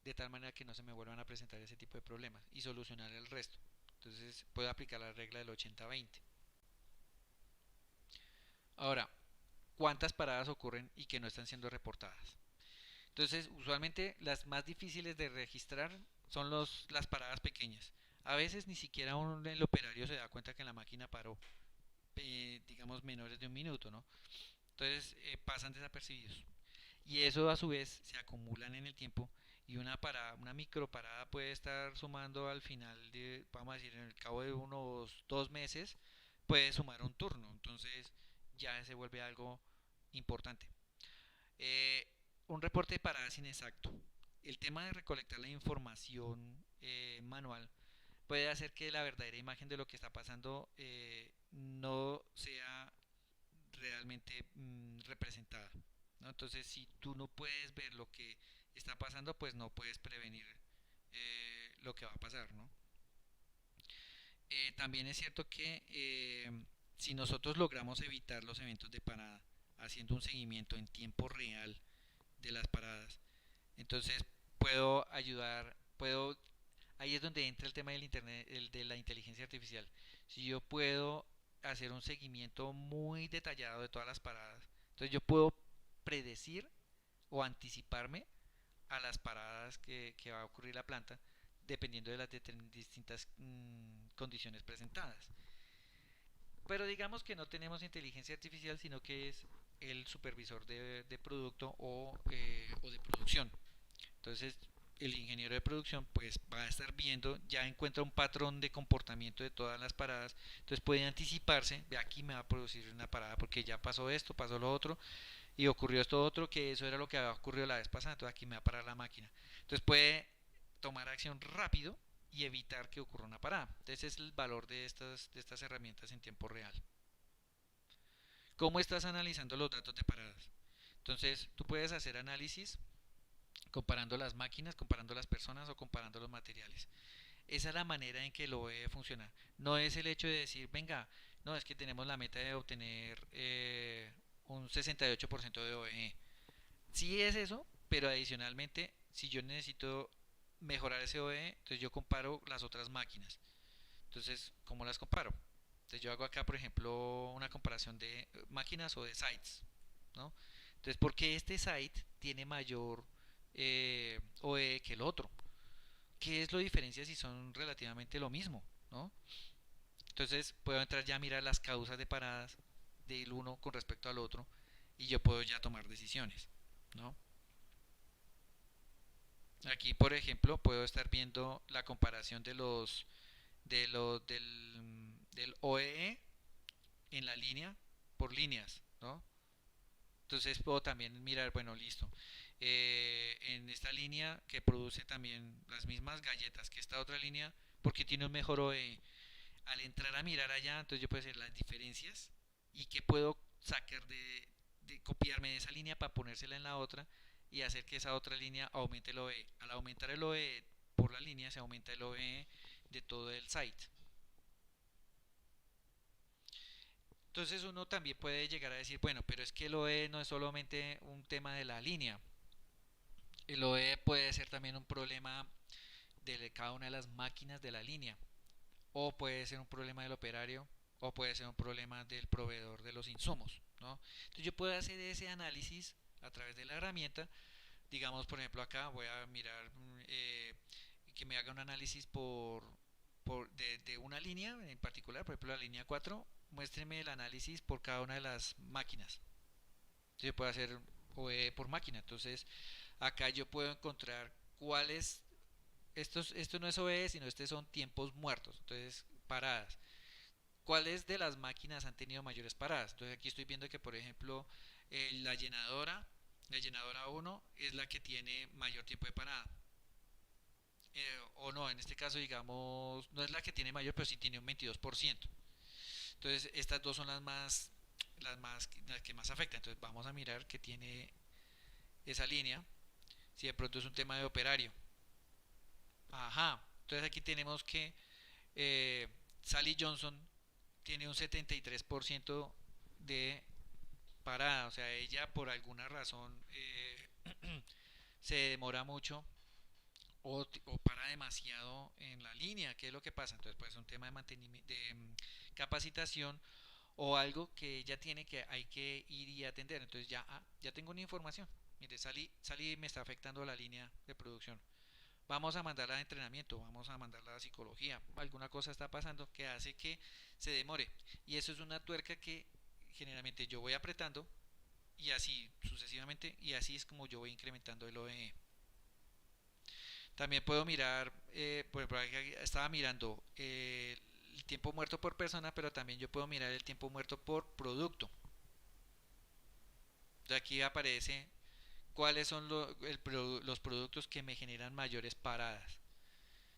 de tal manera que no se me vuelvan a presentar ese tipo de problemas y solucionar el resto. Entonces puedo aplicar la regla del 80-20. Ahora, ¿cuántas paradas ocurren y que no están siendo reportadas? Entonces, usualmente las más difíciles de registrar son las paradas pequeñas. A veces ni siquiera el operario se da cuenta que la máquina paró, digamos, menores de un minuto, ¿no? Entonces pasan desapercibidos. Y eso a su vez se acumulan en el tiempo y una parada, una micro parada puede estar sumando al final de, vamos a decir, en el cabo de unos 2 meses, puede sumar un turno. Entonces ya se vuelve algo importante. Eh, un reporte de paradas inexacto. El tema de recolectar la información manual puede hacer que la verdadera imagen de lo que está pasando no sea realmente representada, ¿no? Entonces, si tú no puedes ver lo que está pasando, pues no puedes prevenir lo que va a pasar, ¿no? También es cierto que si nosotros logramos evitar los eventos de parada, haciendo un seguimiento en tiempo real de las paradas, entonces puedo ayudar, puedo, ahí es donde entra el tema del internet, el de la inteligencia artificial. Si yo puedo hacer un seguimiento muy detallado de todas las paradas, entonces yo puedo predecir o anticiparme a las paradas que va a ocurrir la planta dependiendo de las distintas condiciones presentadas. Pero digamos que no tenemos inteligencia artificial, sino que es el supervisor de producto o de producción. Entonces, el ingeniero de producción pues va a estar viendo, ya encuentra un patrón de comportamiento de todas las paradas, entonces puede anticiparse, de aquí me va a producir una parada porque ya pasó esto, pasó lo otro y ocurrió esto otro, que eso era lo que había ocurrido la vez pasada, entonces aquí me va a parar la máquina. Entonces puede tomar acción rápido y evitar que ocurra una parada. Entonces es el valor de estas herramientas en tiempo real. ¿Cómo estás analizando los datos de paradas? Entonces tú puedes hacer análisis comparando las máquinas, comparando las personas o comparando los materiales. Esa es la manera en que lo debe funcionar. No es el hecho de decir, venga, no, es que tenemos la meta de obtener un 68% de OE. Sí es eso, pero adicionalmente, si yo necesito mejorar ese OE, entonces yo comparo las otras máquinas. Entonces, ¿cómo las comparo? Entonces yo hago acá, por ejemplo, una comparación de máquinas o de sites, ¿no? Entonces, ¿por qué este site tiene mayor OE que el otro? ¿Qué es lo diferencia si son relativamente lo mismo, ¿no? Entonces puedo entrar ya a mirar las causas de paradas del uno con respecto al otro y yo puedo ya tomar decisiones, ¿no? Aquí, por ejemplo, puedo estar viendo la comparación del OEE en la línea por líneas, ¿no? Entonces puedo también mirar, bueno, listo. En esta línea que produce también las mismas galletas que esta otra línea, porque tiene un mejor OE. Al entrar a mirar allá, entonces yo puedo hacer las diferencias y que puedo sacar de copiarme de esa línea para ponérsela en la otra y hacer que esa otra línea aumente el OE. Al aumentar el OE por la línea, se aumenta el OE de todo el site. Entonces uno también puede llegar a decir, bueno, pero es que el OE no es solamente un tema de la línea. El OE puede ser también un problema de cada una de las máquinas de la línea. O puede ser un problema del operario, o puede ser un problema del proveedor de los insumos, ¿no? Entonces yo puedo hacer ese análisis a través de la herramienta. Digamos, por ejemplo, acá voy a mirar que me haga un análisis de una línea en particular, por ejemplo la línea 4, muéstreme el análisis por cada una de las máquinas. Entonces yo puedo hacer OE por máquina. Entonces acá yo puedo encontrar cuáles, esto no es OE, sino estos son tiempos muertos, entonces paradas. ¿Cuáles de las máquinas han tenido mayores paradas? Entonces aquí estoy viendo que, por ejemplo, la llenadora 1 es la que tiene mayor tiempo de parada. O no, en este caso, digamos, no es la que tiene mayor, pero sí tiene un 22%. Entonces, estas dos son las que más afectan. Entonces, vamos a mirar que tiene esa línea. Si de pronto es un tema de operario. Ajá. Entonces, aquí tenemos que eh, Sally Johnson tiene un 73% de parada. O sea, ella por alguna razón se demora mucho o para demasiado en la línea. ¿Qué es lo que pasa? Entonces, pues es un tema de mantenimiento, de capacitación o algo que ella tiene que hay que ir y atender. Entonces ya tengo una información. Mire, salí me está afectando la línea de producción. Vamos a mandarla a entrenamiento, vamos a mandarla a psicología. Alguna cosa está pasando que hace que se demore. Y eso es una tuerca que generalmente yo voy apretando y así sucesivamente. Y así es como yo voy incrementando el OE. También puedo mirar, por ejemplo, estaba mirando el tiempo muerto por persona, pero también yo puedo mirar el tiempo muerto por producto. De aquí aparece cuáles son los productos que me generan mayores paradas.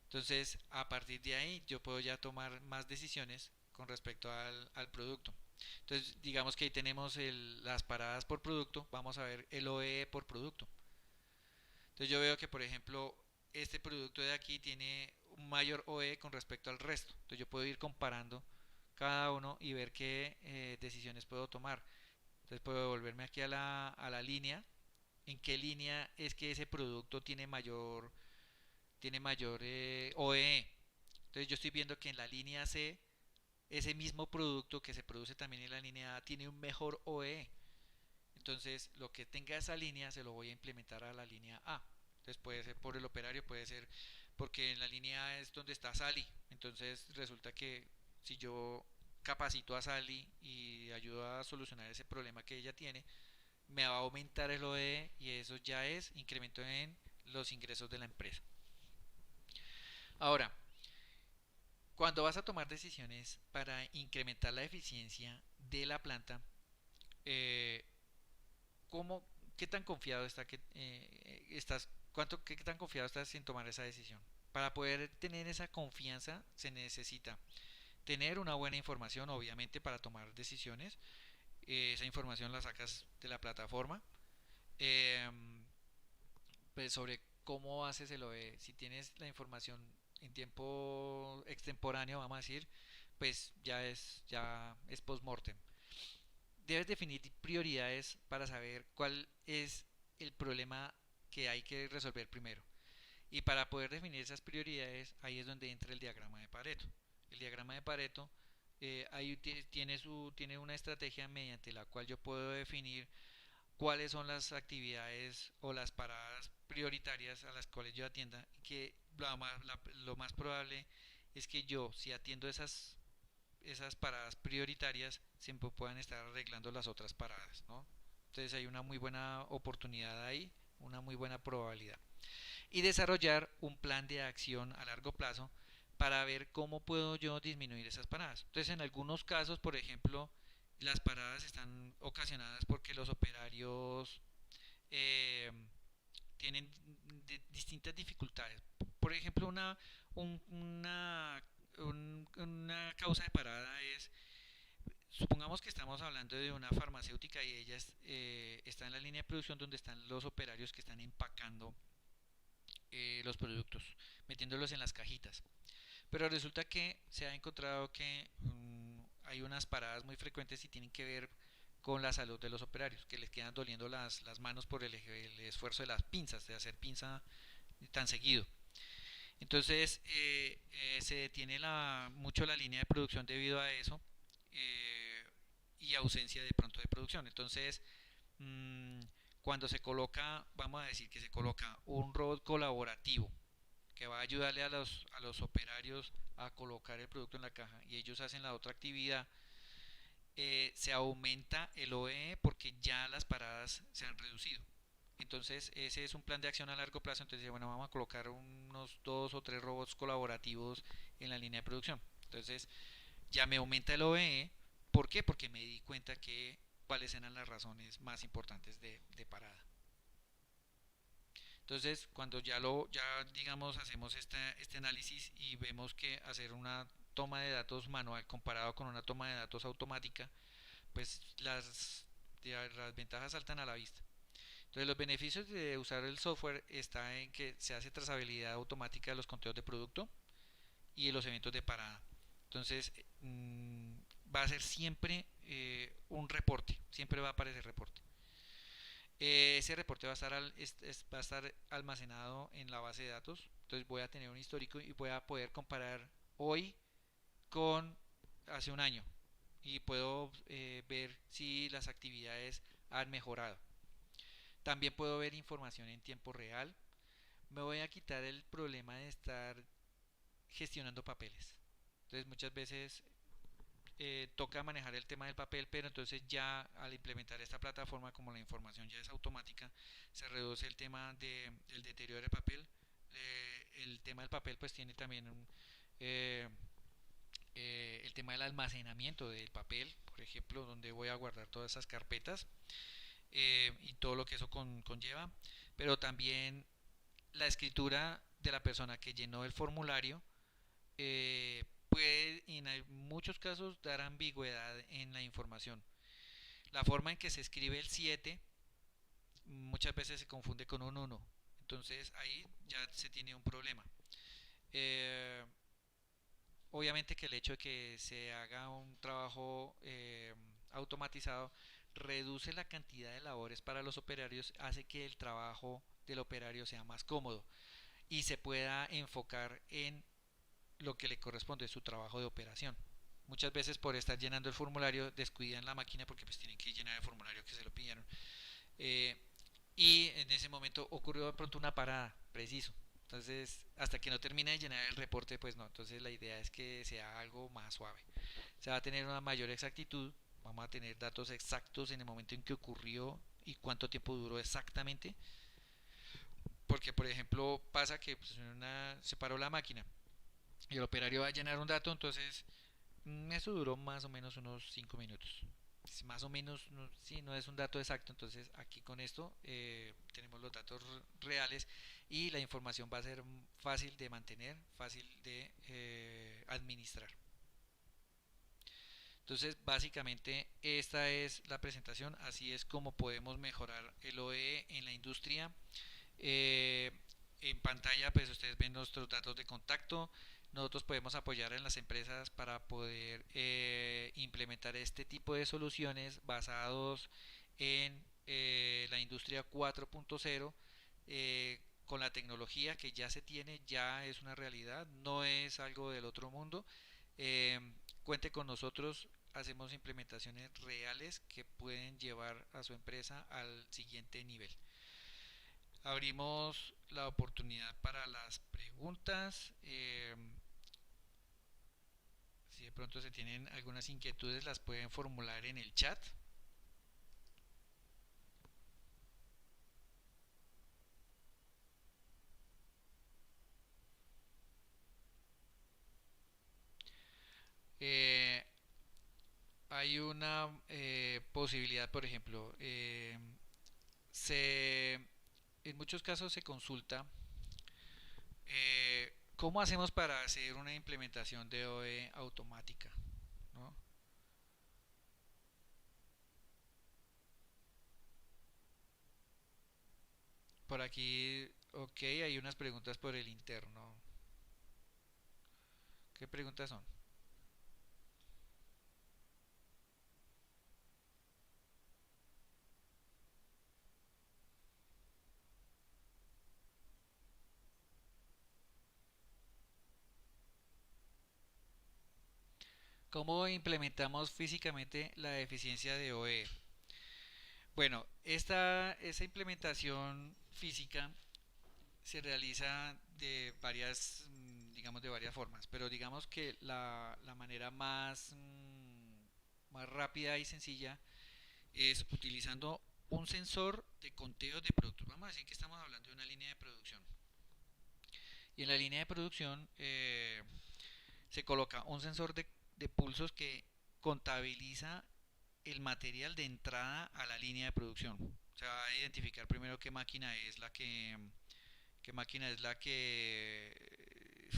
Entonces, a partir de ahí, yo puedo ya tomar más decisiones con respecto al producto. Entonces, digamos que ahí tenemos las paradas por producto. Vamos a ver el OE por producto. Entonces, yo veo que, por ejemplo, este producto de aquí tiene un mayor OE con respecto al resto. Entonces, yo puedo ir comparando cada uno y ver qué decisiones puedo tomar. Entonces, puedo volverme aquí a la línea. En qué línea es que ese producto tiene mayor OE. Entonces yo estoy viendo que en la línea C, ese mismo producto que se produce también en la línea A tiene un mejor OE. Entonces lo que tenga esa línea se lo voy a implementar a la línea A. Entonces puede ser por el operario, puede ser porque en la línea A es donde está Sally. Entonces resulta que si yo capacito a Sally y ayudo a solucionar ese problema que ella tiene, me va a aumentar el OE y eso ya es incremento en los ingresos de la empresa. Ahora, cuando vas a tomar decisiones para incrementar la eficiencia de la planta, eh, ¿cómo, qué tan confiado estás, qué tan confiado estás en tomar esa decisión? Para poder tener esa confianza se necesita tener una buena información, obviamente, para tomar decisiones. Esa información la sacas de la plataforma. Eh, pues sobre cómo haces el OE. Si tienes la información en tiempo extemporáneo, vamos a decir, pues ya es post-mortem. Debes definir prioridades para saber cuál es el problema que hay que resolver primero. Y para poder definir esas prioridades, ahí es donde entra el diagrama de Pareto. El diagrama de Pareto ahí tiene una estrategia mediante la cual yo puedo definir cuáles son las actividades o las paradas prioritarias a las cuales yo atienda, que lo más probable es que yo, si atiendo esas paradas prioritarias, siempre puedan estar arreglando las otras paradas, ¿no? Entonces hay una muy buena oportunidad ahí, una muy buena probabilidad. Y desarrollar un plan de acción a largo plazo para ver cómo puedo yo disminuir esas paradas. Entonces, en algunos casos, por ejemplo, las paradas están ocasionadas porque los operarios eh, tienen distintas dificultades. Por ejemplo, un- una, una causa de parada es supongamos que estamos hablando de una farmacéutica y ella está en la línea de producción donde están los operarios que están empacando los productos, metiéndolos en las cajitas. Pero resulta que se ha encontrado que hay unas paradas muy frecuentes y tienen que ver con la salud de los operarios, que les quedan doliendo las manos por el esfuerzo de las pinzas, de hacer pinza tan seguido. Entonces se detiene mucho la línea de producción debido a eso eh, y ausencia de pronto de producción. Entonces, mmm, cuando se coloca, vamos a decir que se coloca un robot colaborativo que va a ayudarle a los operarios a colocar el producto en la caja y ellos hacen la otra actividad, se aumenta el OEE porque ya las paradas se han reducido. Entonces, ese es un plan de acción a largo plazo. Entonces, bueno, vamos a colocar unos dos o tres robots colaborativos en la línea de producción. Entonces, ya me aumenta el OEE. ¿Por qué? Porque me di cuenta que cuáles eran las razones más importantes de parada. Entonces, cuando ya digamos, hacemos este análisis y vemos que hacer una toma de datos manual comparado con una toma de datos automática, pues las ventajas saltan a la vista. Entonces, los beneficios de usar el software está en que se hace trazabilidad automática de los conteos de producto y de los eventos de parada. Entonces, va a ser siempre un reporte, siempre va a aparecer reporte. Ese reporte va a estar almacenado en la base de datos. Entonces voy a tener un histórico y voy a poder comparar hoy con hace un año. Y puedo ver si las actividades han mejorado. También puedo ver información en tiempo real. Me voy a quitar el problema de estar gestionando papeles. Entonces muchas veces toca manejar el tema del papel, pero entonces ya al implementar esta plataforma, como la información ya es automática, se reduce el tema del deterioro del papel. El tema del papel pues tiene también eh, el tema del almacenamiento del papel, por ejemplo, donde voy a guardar todas esas carpetas y todo lo que eso conlleva, pero también la escritura de la persona que llenó el formulario puede en muchos casos dar ambigüedad en la información. La forma en que se escribe el 7 muchas veces se confunde con un 1. Entonces ahí ya se tiene un problema. Eh, Obviamente que el hecho de que se haga un trabajo automatizado reduce la cantidad de labores para los operarios, hace que el trabajo del operario sea más cómodo y se pueda enfocar en lo que le corresponde, su trabajo de operación. Muchas veces por estar llenando el formulario descuidan la máquina porque pues tienen que llenar el formulario que se lo pidieron. Eh, y en ese momento ocurrió de pronto una parada, preciso. Entonces, hasta que no termine de llenar el reporte, pues no. Entonces la idea es que sea algo más suave. Se va a tener una mayor exactitud, vamos a tener datos exactos en el momento en que ocurrió y cuánto tiempo duró exactamente. Porque, por ejemplo, pasa que pues, se paró la máquina y el operario va a llenar un dato, entonces eso duró más o menos unos 5 minutos. Más o menos, no, sí, no es un dato exacto, entonces aquí con esto tenemos los datos reales y la información va a ser fácil de mantener, fácil de administrar. Entonces, básicamente esta es la presentación, así es como podemos mejorar el OE en la industria. Eh, en pantalla, pues ustedes ven nuestros datos de contacto. Nosotros podemos apoyar en las empresas para poder implementar este tipo de soluciones basados en la industria 4.0 con la tecnología que ya se tiene, ya es una realidad, no es algo del otro mundo. Cuente con nosotros, hacemos implementaciones reales que pueden llevar a su empresa al siguiente nivel. Abrimos la oportunidad para las preguntas. Si de pronto se tienen algunas inquietudes, las pueden formular en el chat. Eh, Hay una posibilidad, por ejemplo, se, en muchos casos se consulta cómo hacemos para hacer una implementación de OE automática, ¿no? Por aquí, ok, hay unas preguntas por el interno. ¿Qué preguntas son? ¿Cómo implementamos físicamente la eficiencia de OE? Bueno, esa implementación física se realiza de varias, digamos, de varias formas, pero digamos que la manera más, más rápida y sencilla es utilizando un sensor de conteo de productos. Vamos a decir que estamos hablando de una línea de producción. Y en la línea de producción se coloca un sensor de pulsos que contabiliza el material de entrada a la línea de producción. Se va a identificar primero qué máquina es la que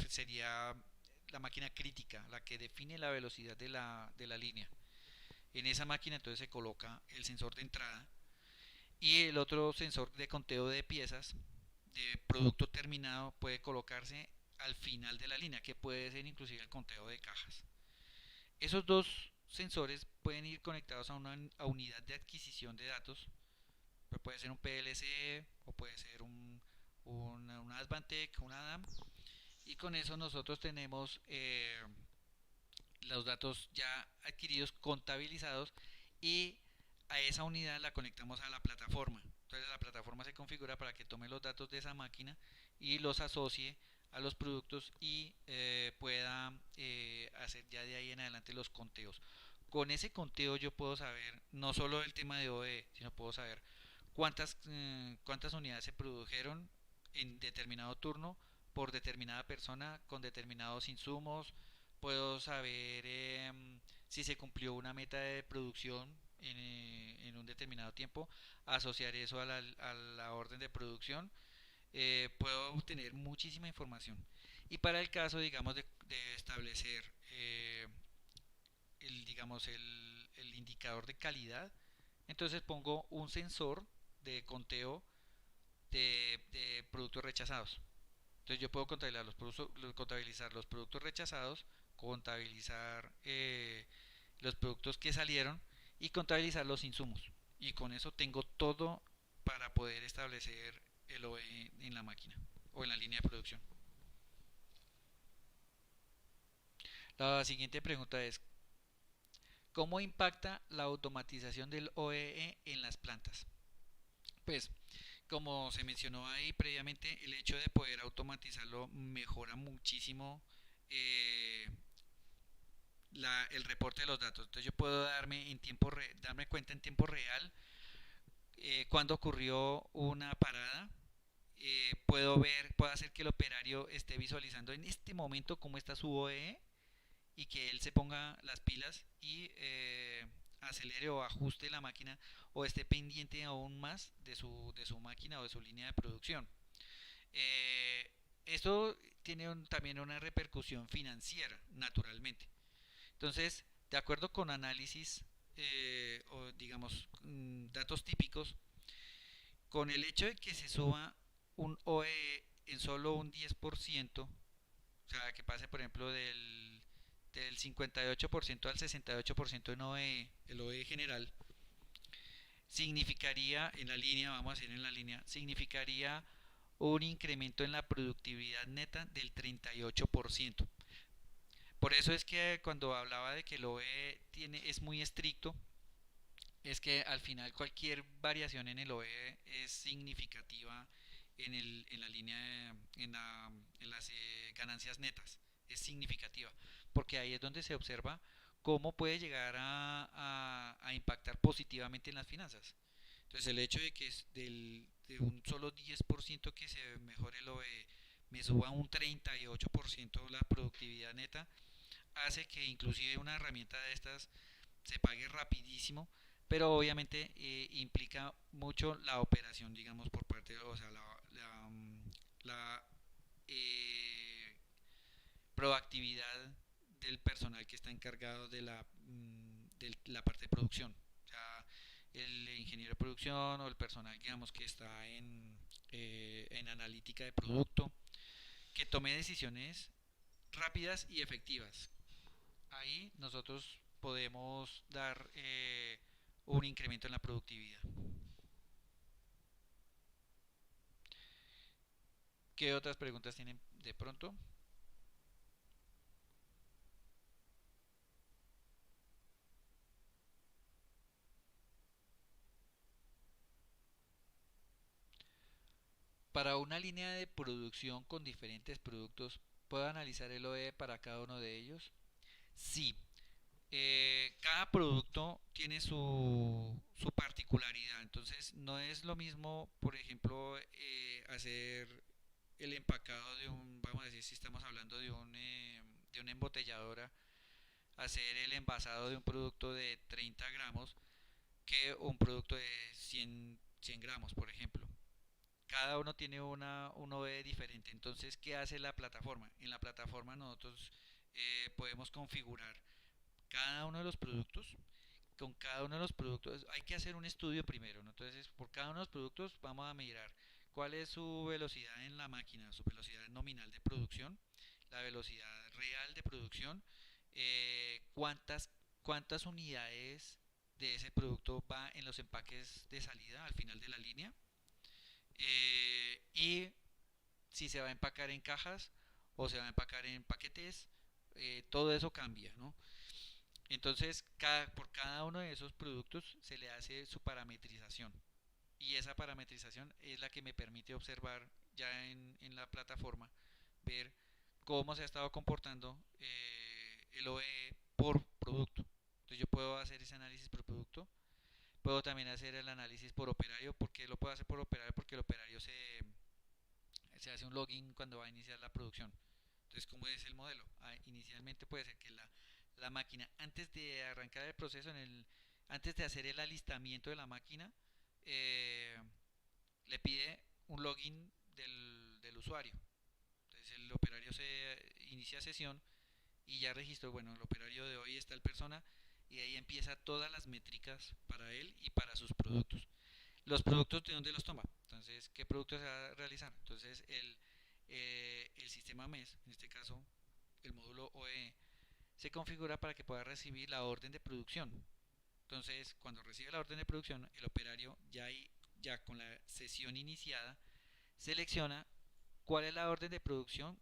sería la máquina crítica, la que define la velocidad de la línea. En esa máquina entonces se coloca el sensor de entrada y el otro sensor de conteo de piezas de producto terminado puede colocarse al final de la línea, que puede ser inclusive el conteo de cajas. Esos dos sensores pueden ir conectados a una unidad de adquisición de datos, pues puede ser un PLC o puede ser una Advantech, una ADAM, y con eso nosotros tenemos los datos ya adquiridos, contabilizados, y a esa unidad la conectamos a la plataforma. Entonces la plataforma se configura para que tome los datos de esa máquina y los asocie a los productos y pueda hacer ya de ahí en adelante los conteos. Con ese conteo yo puedo saber no solo el tema de OE, sino puedo saber cuántas unidades se produjeron en determinado turno por determinada persona con determinados insumos. Puedo saber si se cumplió una meta de producción en un determinado tiempo, asociar eso a la orden de producción. Puedo obtener muchísima información. Y para el caso, digamos, de establecer digamos, el indicador de calidad, entonces pongo un sensor de conteo de productos rechazados. Entonces yo puedo contabilizar los productos rechazados, contabilizar los productos que salieron y contabilizar los insumos. Y con eso tengo todo para poder establecer el OE en la máquina o en la línea de producción. La siguiente pregunta es, ¿cómo impacta la automatización del OEE en las plantas? Pues, como se mencionó ahí previamente, el hecho de poder automatizarlo mejora muchísimo eh, el reporte de los datos. Entonces yo puedo darme cuenta en tiempo real cuando ocurrió una parada. Puedo hacer que el operario esté visualizando en este momento cómo está su OE y que él se ponga las pilas y acelere o ajuste la máquina o esté pendiente aún más de su máquina o de su línea de producción. Eh, Esto tiene también una repercusión financiera, naturalmente. Entonces, de acuerdo con análisis o digamos datos típicos, con el hecho de que se suba un OE en solo un 10%, o sea, que pase por ejemplo del 58% al 68% en OE, el OE general, significaría en la línea, vamos a decir en la línea, significaría un incremento en la productividad neta del 38%. Por eso es que cuando hablaba de que el OE es muy estricto, es que al final cualquier variación en el OE es significativa en la línea, en las ganancias netas. Es significativa, porque ahí es donde se observa cómo puede llegar a impactar positivamente en las finanzas. Entonces el hecho de que de un solo 10% que se mejore el OE me suba un 38% la productividad neta, hace que inclusive una herramienta de estas se pague rapidísimo, pero obviamente implica mucho la operación, digamos, por parte, o sea, la, eh, proactividad del personal que está encargado de la parte de producción. O sea, el ingeniero de producción o el personal, digamos, que está en analítica de producto, que tome decisiones rápidas y efectivas. Ahí nosotros podemos dar un incremento en la productividad. ¿Qué otras preguntas tienen de pronto? Para una línea de producción con diferentes productos, ¿puedo analizar el OE para cada uno de ellos? Sí, cada producto tiene su particularidad, entonces no es lo mismo, por ejemplo, hacer el empacado de un, vamos a decir, si estamos hablando de una embotelladora, hacer el envasado de un producto de 30 gramos que un producto de 100 gramos, por ejemplo. Cada uno tiene un OE diferente. Entonces, ¿qué hace la plataforma? En la plataforma nosotros podemos configurar cada uno de los productos. Con cada uno de los productos hay que hacer un estudio primero, ¿no? Entonces, por cada uno de los productos vamos a mirar cuál es su velocidad en la máquina, su velocidad nominal de producción, la velocidad real de producción, cuántas unidades de ese producto va en los empaques de salida al final de la línea, y si se va a empacar en cajas o se va a empacar en paquetes, todo eso cambia, ¿no? Entonces, por cada uno de esos productos se le hace su parametrización. Y esa parametrización es la que me permite observar ya en la plataforma, ver cómo se ha estado comportando el OE por producto. Entonces yo puedo hacer ese análisis por producto. Puedo también hacer el análisis por operario. ¿Por qué lo puedo hacer por operario? Porque el operario se hace un login cuando va a iniciar la producción. Entonces, ¿cómo es el modelo? Inicialmente puede ser que la máquina, antes de arrancar el proceso, antes de hacer el alistamiento de la máquina, eh, le pide un login del usuario. Entonces, el operario se inicia sesión y ya registró, bueno, el operario de hoy está el persona, y ahí empieza todas las métricas para él y para sus productos. Los productos, ¿de dónde los toma? Entonces, ¿qué producto se va a realizar? Entonces, el sistema MES, en este caso el módulo OE, se configura para que pueda recibir la orden de producción. Entonces, cuando recibe la orden de producción, el operario ya con la sesión iniciada selecciona cuál es la orden de producción.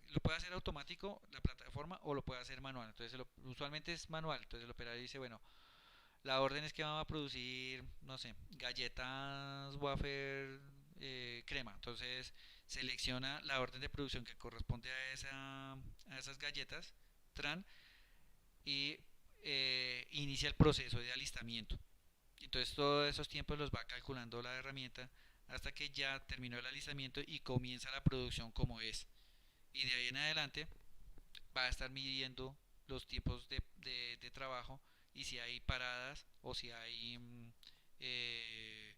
Lo puede hacer automático la plataforma o lo puede hacer manual. Entonces, usualmente es manual. Entonces, el operario dice, bueno, la orden es que vamos a producir, no sé, galletas wafer crema. Entonces selecciona la orden de producción que corresponde a esas galletas TRAN y inicia el proceso de alistamiento. Entonces todos esos tiempos los va calculando la herramienta hasta que ya terminó el alistamiento y comienza la producción como es. Y de ahí en adelante va a estar midiendo los tiempos de trabajo y si hay paradas o si hay eh,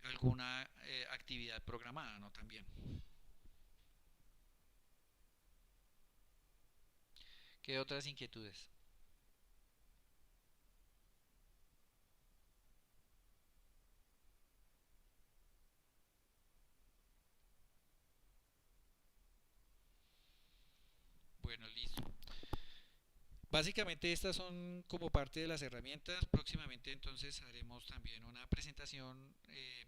alguna actividad programada, ¿no? También. ¿Qué otras inquietudes? Bueno, listo. Básicamente estas son como parte de las herramientas. Próximamente entonces haremos también una presentación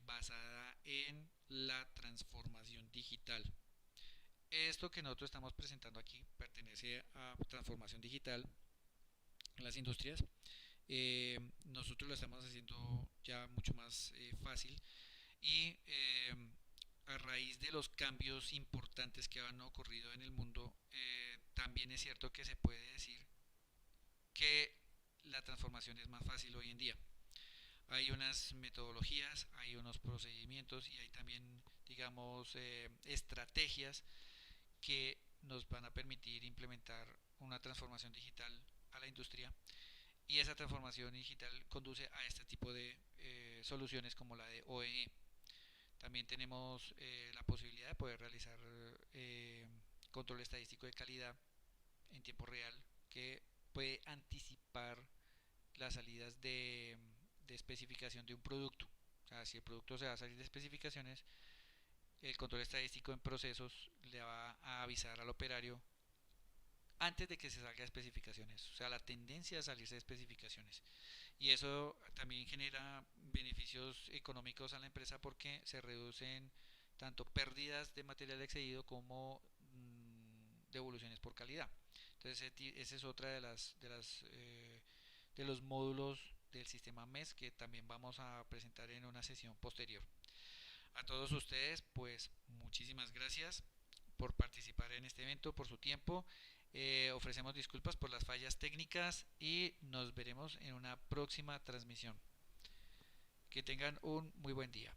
basada en la transformación digital. Esto que nosotros estamos presentando aquí pertenece a transformación digital en las industrias. Nosotros lo estamos haciendo ya mucho más fácil y a raíz de los cambios importantes que han ocurrido en el mundo, también es cierto que se puede decir que la transformación es más fácil hoy en día. Hay unas metodologías, hay unos procedimientos y hay también, digamos, estrategias que nos van a permitir implementar una transformación digital a la industria, y esa transformación digital conduce a este tipo de soluciones como la de OEE. También tenemos la posibilidad de poder realizar control estadístico de calidad en tiempo real que puede anticipar las salidas de especificación de un producto. O sea, si el producto se va a salir de especificaciones, el control estadístico en procesos le va a avisar al operario antes de que se salga de especificaciones, o sea, la tendencia a salirse de especificaciones. Y eso también genera beneficios económicos a la empresa porque se reducen tanto pérdidas de material excedido como devoluciones por calidad. Entonces, esa es otra de los módulos del sistema MES que también vamos a presentar en una sesión posterior. A todos ustedes, pues muchísimas gracias por participar en este evento, por su tiempo. Ofrecemos disculpas por las fallas técnicas y nos veremos en una próxima transmisión. Que tengan un muy buen día.